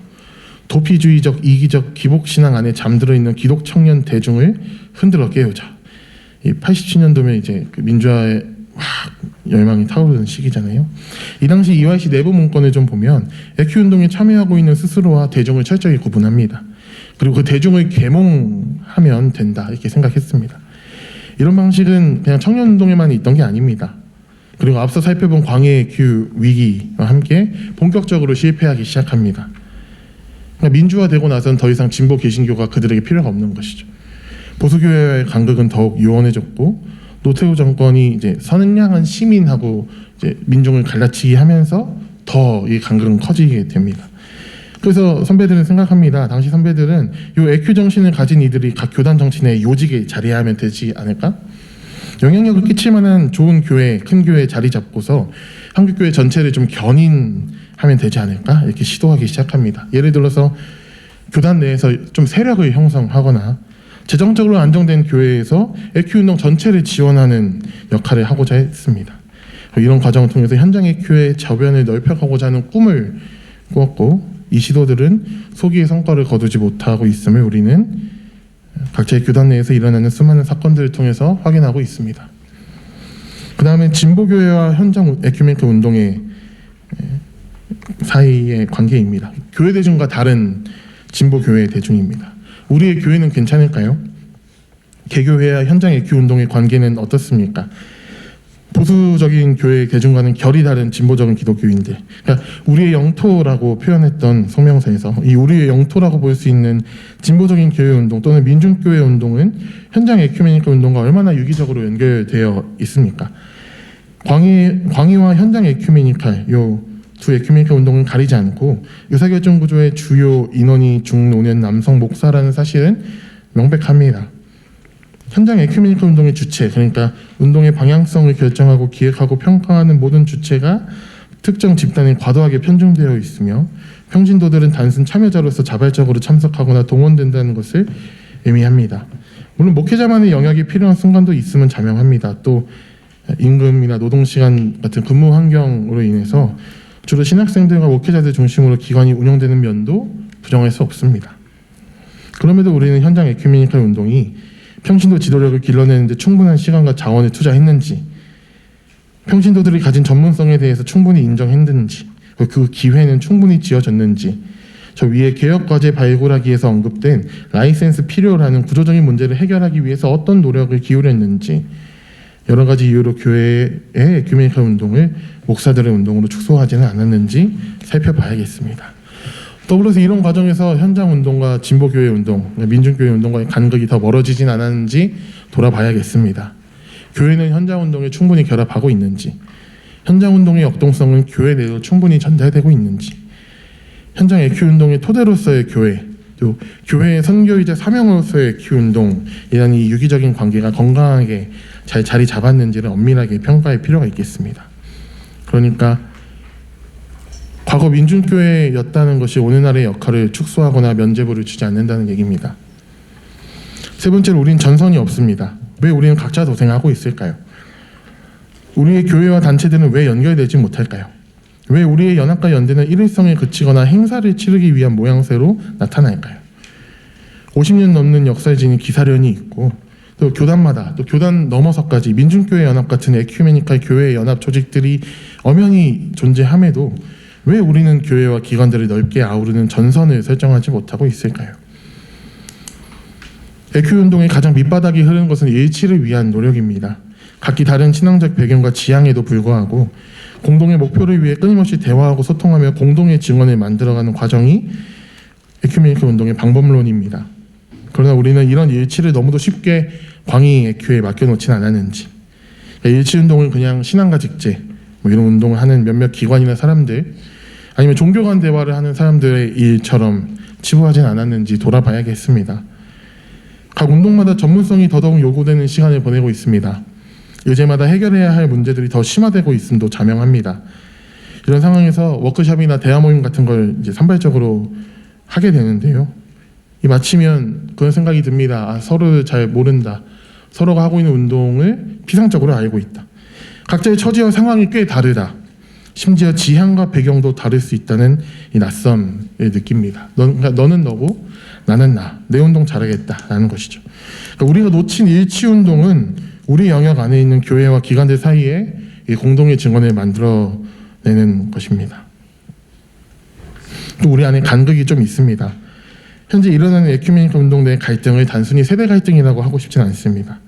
도피주의적, 이기적, 기복신앙 안에 잠들어 있는 기독 청년 대중을 흔들어 깨우자. 이 87년도면 이제 그 민주화의 열망이 타오르는 시기잖아요. 이 당시 EYC 내부 문건을 좀 보면 에큐 운동에 참여하고 있는 스스로와 대중을 철저히 구분합니다. 그리고 그 대중을 계몽하면 된다, 이렇게 생각했습니다. 이런 방식은 그냥 청년 운동에만 있던 게 아닙니다. 그리고 앞서 살펴본 광의 에큐 위기와 함께 본격적으로 실패하기 시작합니다. 그러니까 민주화되고 나서는 더 이상 진보 개신교가 그들에게 필요가 없는 것이죠. 보수교회와의 간극은 더욱 요원해졌고, 노태우 정권이 이제 선량한 시민하고 이제 민중을 갈라치기 하면서 더 이 간극은 커지게 됩니다. 그래서 선배들은 생각합니다. 당시 선배들은 이 에큐 정신을 가진 이들이 각 교단 정치 내 요직에 자리하면 되지 않을까? 영향력을 끼칠 만한 좋은 교회, 큰 교회에 자리 잡고서 한국교회 전체를 좀 견인하면 되지 않을까? 이렇게 시도하기 시작합니다. 예를 들어서 교단 내에서 좀 세력을 형성하거나 재정적으로 안정된 교회에서 에큐 운동 전체를 지원하는 역할을 하고자 했습니다. 이런 과정을 통해서 현장 에큐의 저변을 넓혀가고자 하는 꿈을 꾸었고, 이 시도들은 소기의 성과를 거두지 못하고 있음을 우리는 각자의 교단 내에서 일어나는 수많은 사건들을 통해서 확인하고 있습니다. 그 다음에 진보교회와 현장 에큐메니컬 운동의 사이의 관계입니다. 교회 대중과 다른 진보교회 대중입니다. 우리의 교회는 괜찮을까요? 개교회와 현장 에큐 운동의 관계는 어떻습니까? 보수적인 교회 대중과는 결이 다른 진보적인 기독교인들, 그러니까 우리의 영토라고 표현했던 성명서에서 이 우리의 영토라고 볼 수 있는 진보적인 교회 운동 또는 민중교회 운동은 현장 에큐메니컬 운동과 얼마나 유기적으로 연결되어 있습니까? 광의와 현장 에큐메니컬, 요 두 에큐메니컬 운동은 가리지 않고 의사결정 구조의 주요 인원이 중노년 남성 목사라는 사실은 명백합니다. 현장 에큐메니컬 운동의 주체, 그러니까 운동의 방향성을 결정하고 기획하고 평가하는 모든 주체가 특정 집단에 과도하게 편중되어 있으며 평신도들은 단순 참여자로서 자발적으로 참석하거나 동원된다는 것을 의미합니다. 물론 목회자만의 영역이 필요한 순간도 있으면 자명합니다. 또 임금이나 노동시간 같은 근무 환경으로 인해서 주로 신학생들과 목회자들 중심으로 기관이 운영되는 면도 부정할 수 없습니다. 그럼에도 우리는 현장 에큐메니컬 운동이 평신도 지도력을 길러내는 데 충분한 시간과 자원을 투자했는지, 평신도들이 가진 전문성에 대해서 충분히 인정했는지, 그 기회는 충분히 지어졌는지, 저 위에 개혁과제 발굴하기에서 언급된 라이센스 필요라는 구조적인 문제를 해결하기 위해서 어떤 노력을 기울였는지, 여러 가지 이유로 교회의 에큐메니컬 운동을 목사들의 운동으로 축소하지는 않았는지 살펴봐야겠습니다. 더불어서 이런 과정에서 현장 운동과 진보교회 운동, 민중교회 운동과의 간극이 더 멀어지진 않았는지 돌아봐야겠습니다. 교회는 현장 운동에 충분히 결합하고 있는지, 현장 운동의 역동성은 교회 내로 충분히 전달되고 있는지, 현장 에큐 운동의 토대로서의 교회, 또 교회의 선교이자 사명으로서의 에큐 운동이라는 이 유기적인 관계가 건강하게 잘 자리 잡았는지를 엄밀하게 평가할 필요가 있겠습니다. 그러니까 과거 민중교회였다는 것이 오늘날의 역할을 축소하거나 면죄부를 주지 않는다는 얘기입니다. 세 번째로, 우린 전선이 없습니다. 왜 우리는 각자 도생하고 있을까요? 우리의 교회와 단체들은 왜 연결되지 못할까요? 왜 우리의 연합과 연대는 일일성에 그치거나 행사를 치르기 위한 모양새로 나타날까요? 50년 넘는 역사를 지닌 기사련이 있고, 또 교단마다, 또 교단 넘어서까지 민중교회 연합 같은 에큐메니컬 교회 연합 조직들이 엄연히 존재함에도 왜 우리는 교회와 기관들을 넓게 아우르는 전선을 설정하지 못하고 있을까요? 에큐 운동의 가장 밑바닥이 흐르는 것은 일치를 위한 노력입니다. 각기 다른 신앙적 배경과 지향에도 불구하고 공동의 목표를 위해 끊임없이 대화하고 소통하며 공동의 증언을 만들어가는 과정이 에큐메니컬 운동의 방법론입니다. 그러나 우리는 이런 일치를 너무도 쉽게 광의 에큐에 맡겨놓지는 않았는지, 일치 운동을 그냥 신앙가 직제, 이런 운동을 하는 몇몇 기관이나 사람들, 아니면 종교 간 대화를 하는 사람들의 일처럼 치부하진 않았는지 돌아봐야겠습니다. 각 운동마다 전문성이 더더욱 요구되는 시간을 보내고 있습니다. 의제마다 해결해야 할 문제들이 더 심화되고 있음도 자명합니다. 이런 상황에서 워크숍이나 대화 모임 같은 걸 이제 산발적으로 하게 되는데요. 이 마치면 그런 생각이 듭니다. 아, 서로를 잘 모른다. 서로가 하고 있는 운동을 피상적으로 알고 있다. 각자의 처지와 상황이 꽤 다르다. 심지어 지향과 배경도 다를 수 있다는 이 낯섦을 느낍니다. 그러니까 너는 너고 나는 나. 내 운동 잘하겠다라는 것이죠. 그러니까 우리가 놓친 일치 운동은 우리 영역 안에 있는 교회와 기관들 사이에 이 공동의 증언을 만들어내는 것입니다. 또 우리 안에 간극이 좀 있습니다. 현재 일어나는 에큐메니컬 운동 내 갈등을 단순히 세대 갈등이라고 하고 싶지는 않습니다.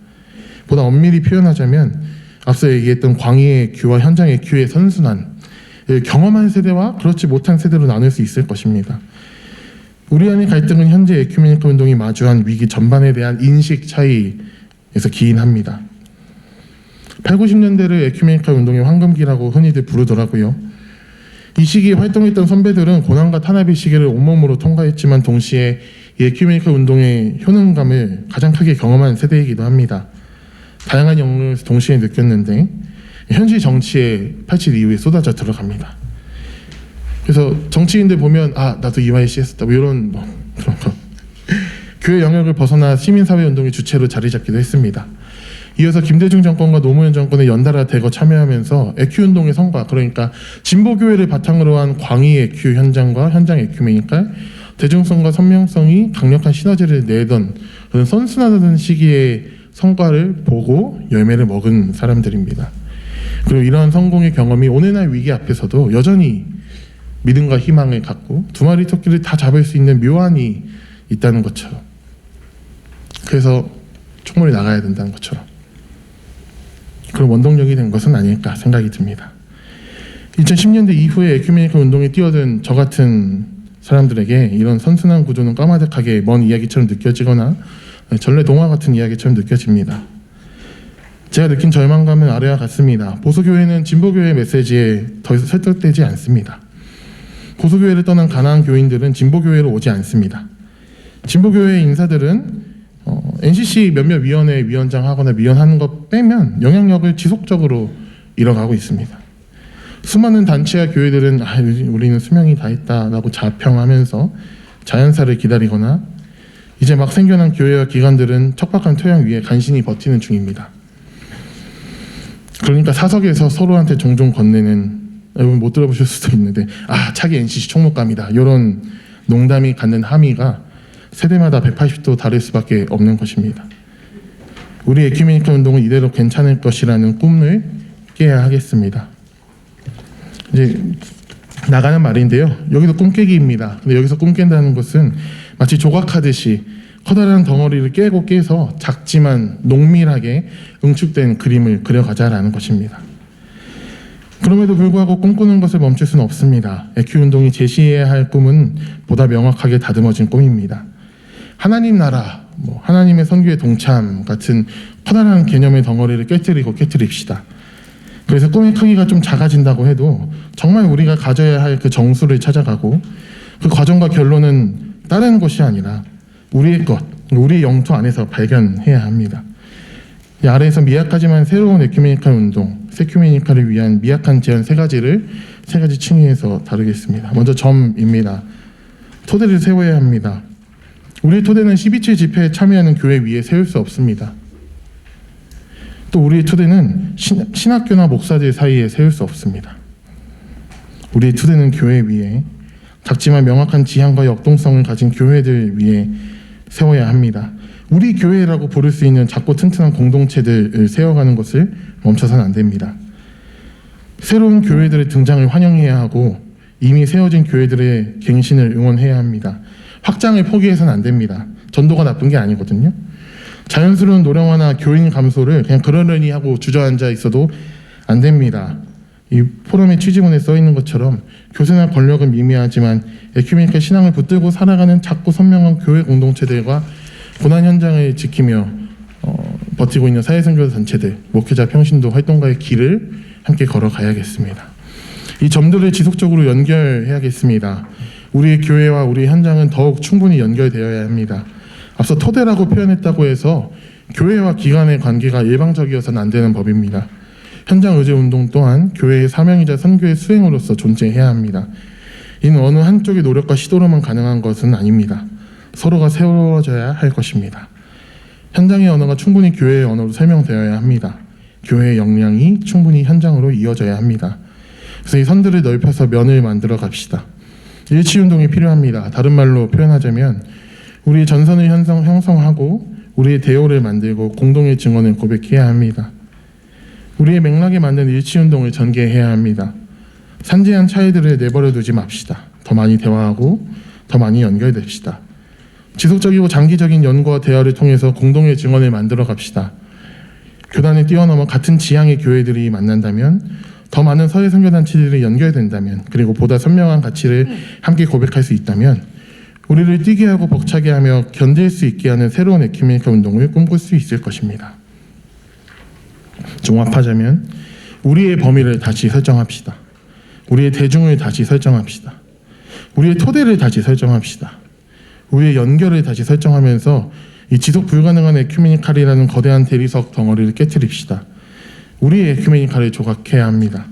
보다 엄밀히 표현하자면 앞서 얘기했던 광의의 큐와 현장의 큐의 선순환, 경험한 세대와 그렇지 못한 세대로 나눌 수 있을 것입니다. 우리 안의 갈등은 현재 에큐메니컬 운동이 마주한 위기 전반에 대한 인식 차이에서 기인합니다. 8, 90년대를 에큐메니컬 운동의 황금기라고 흔히들 부르더라고요. 이 시기에 활동했던 선배들은 고난과 탄압의 시기를 온몸으로 통과했지만 동시에 이 에큐메니컬 운동의 효능감을 가장 크게 경험한 세대이기도 합니다. 다양한 영역에서 동시에 느꼈는데 현실 정치에 87 이후에 쏟아져 들어갑니다. 그래서 정치인들 보면 나도 EYC 했었다 이런 그런 거. 교회 영역을 벗어나 시민사회 운동의 주체로 자리 잡기도 했습니다. 이어서 김대중 정권과 노무현 정권의 연달아 대거 참여하면서 에큐 운동의 성과, 그러니까 진보교회를 바탕으로 한 광희 에큐 현장과 현장 에큐메니칼, 대중성과 선명성이 강력한 시너지를 내던 그런 선순환하던 시기의 성과를 보고 열매를 먹은 사람들입니다. 그리고 이러한 성공의 경험이 오늘날 위기 앞에서도 여전히 믿음과 희망을 갖고 두 마리 토끼를 다 잡을 수 있는 묘안이 있다는 것처럼, 그래서 총물이 나가야 된다는 것처럼 그런 원동력이 된 것은 아닐까 생각이 듭니다. 2010년대 이후에 에큐메니컬 운동에 뛰어든 저 같은 사람들에게 이런 선순환 구조는 까마득하게 먼 이야기처럼 느껴지거나 전래 동화 같은 이야기처럼 느껴집니다. 제가 느낀 절망감은 아래와 같습니다. 보수교회는 진보교회의 메시지에 더 이상 설득되지 않습니다. 보수교회를 떠난 가난한 교인들은 진보교회로 오지 않습니다. 진보교회 인사들은 NCC 몇몇 위원회 위원장 하거나 위원하는 것 빼면 영향력을 지속적으로 잃어가고 있습니다. 수많은 단체와 교회들은 우리는 수명이 다 있다라고 자평하면서 자연사를 기다리거나 이제 막 생겨난 교회와 기관들은 척박한 토양 위에 간신히 버티는 중입니다. 그러니까 사석에서 서로한테 종종 건네는, 여러분 못 들어보실 수도 있는데 차기 NCC 총무감이다, 이런 농담이 갖는 함의가 세대마다 180도 다를 수밖에 없는 것입니다. 우리 에큐메니컬 운동은 이대로 괜찮을 것이라는 꿈을 깨야 하겠습니다. 이제 나가는 말인데요. 여기도 꿈깨기입니다. 근데 여기서 꿈깬다는 것은 마치 조각하듯이 커다란 덩어리를 깨서 작지만 농밀하게 응축된 그림을 그려가자라는 것입니다. 그럼에도 불구하고 꿈꾸는 것을 멈출 수는 없습니다. 에큐 운동이 제시해야 할 꿈은 보다 명확하게 다듬어진 꿈입니다. 하나님 나라, 하나님의 선교에 동참 같은 커다란 개념의 덩어리를 깨트립시다. 그래서 꿈의 크기가 좀 작아진다고 해도 정말 우리가 가져야 할 그 정수를 찾아가고 그 과정과 결론은 다른 것이 아니라 우리의 것, 우리의 영토 안에서 발견해야 합니다. 이 아래에서 미약하지만 새로운 에큐메니컬 운동, 세큐메니컬을 위한 미약한 제안 세 가지 층위에서 다루겠습니다. 먼저 점입니다. 토대를 세워야 합니다. 우리의 토대는 12.7 집회에 참여하는 교회 위에 세울 수 없습니다. 또 우리의 토대는 신학교나 목사들 사이에 세울 수 없습니다. 우리의 토대는 교회 위에, 작지만 명확한 지향과 역동성을 가진 교회들 위에 세워야 합니다. 우리 교회라고 부를 수 있는 작고 튼튼한 공동체들을 세워가는 것을 멈춰서는 안 됩니다. 새로운 교회들의 등장을 환영해야 하고 이미 세워진 교회들의 갱신을 응원해야 합니다. 확장을 포기해서는 안 됩니다. 전도가 나쁜 게 아니거든요. 자연스러운 노령화나 교인 감소를 그냥 그러려니 하고 주저앉아 있어도 안 됩니다. 이 포럼의 취지문에 써 있는 것처럼 교세나 권력은 미미하지만 에큐메니컬 신앙을 붙들고 살아가는 작고 선명한 교회 공동체들과 고난 현장을 지키며 버티고 있는 사회선교 단체들, 목회자 평신도 활동가의 길을 함께 걸어가야겠습니다. 이 점들을 지속적으로 연결해야겠습니다. 우리의 교회와 우리의 현장은 더욱 충분히 연결되어야 합니다. 앞서 토대라고 표현했다고 해서 교회와 기관의 관계가 일방적이어서는 안 되는 법입니다. 현장 의제 운동 또한 교회의 사명이자 선교의 수행으로서 존재해야 합니다. 이는 어느 한쪽의 노력과 시도로만 가능한 것은 아닙니다. 서로가 세워져야 할 것입니다. 현장의 언어가 충분히 교회의 언어로 설명되어야 합니다. 교회의 역량이 충분히 현장으로 이어져야 합니다. 그래서 이 선들을 넓혀서 면을 만들어 갑시다. 일치운동이 필요합니다. 다른 말로 표현하자면 우리의 전선을 형성하고 우리의 대오를 만들고 공동의 증언을 고백해야 합니다. 우리의 맥락에 맞는 일치운동을 전개해야 합니다. 산재한 차이들을 내버려 두지 맙시다. 더 많이 대화하고 더 많이 연결됩시다. 지속적이고 장기적인 연구와 대화를 통해서 공동의 증언을 만들어 갑시다. 교단을 뛰어넘어 같은 지향의 교회들이 만난다면, 더 많은 사회선교단체들이 연결된다면, 그리고 보다 선명한 가치를 함께 고백할 수 있다면 우리를 뛰게 하고 벅차게 하며 견딜 수 있게 하는 새로운 에큐메니컬 운동을 꿈꿀 수 있을 것입니다. 종합하자면 우리의 범위를 다시 설정합시다. 우리의 대중을 다시 설정합시다. 우리의 토대를 다시 설정합시다. 우리의 연결을 다시 설정하면서 이 지속 불가능한 에큐메니칼이라는 거대한 대리석 덩어리를 깨트립시다. 우리의 에큐메니칼을 조각해야 합니다.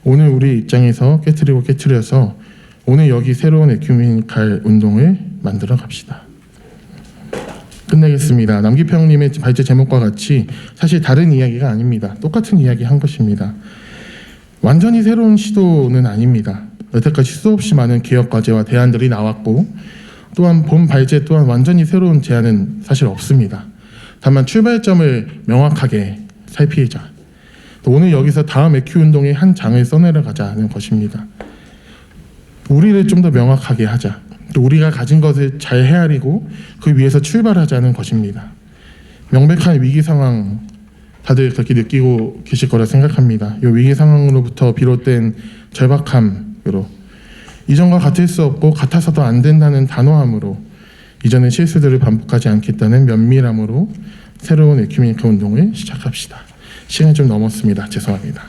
오늘 우리 입장에서 깨트려서 오늘 여기 새로운 에큐메니칼 운동을 만들어 갑시다. 끝내겠습니다. 남기평님의 발제 제목과 같이 사실 다른 이야기가 아닙니다. 똑같은 이야기 한 것입니다. 완전히 새로운 시도는 아닙니다. 여태까지 수없이 많은 개혁 과제와 대안들이 나왔고 또한 본 발제 또한 완전히 새로운 제안은 사실 없습니다. 다만 출발점을 명확하게 살피자. 또 오늘 여기서 다음 에큐 운동의 한 장을 써내려가자는 것입니다. 우리를 좀 더 명확하게 하자. 또 우리가 가진 것을 잘 헤아리고 그 위에서 출발하자는 것입니다. 명백한 위기 상황 다들 그렇게 느끼고 계실 거라 생각합니다. 이 위기 상황으로부터 비롯된 절박함으로 이전과 같을 수 없고 같아서도 안 된다는 단호함으로 이전의 실수들을 반복하지 않겠다는 면밀함으로 새로운 에큐메니카 운동을 시작합시다. 시간이 좀 넘었습니다. 죄송합니다.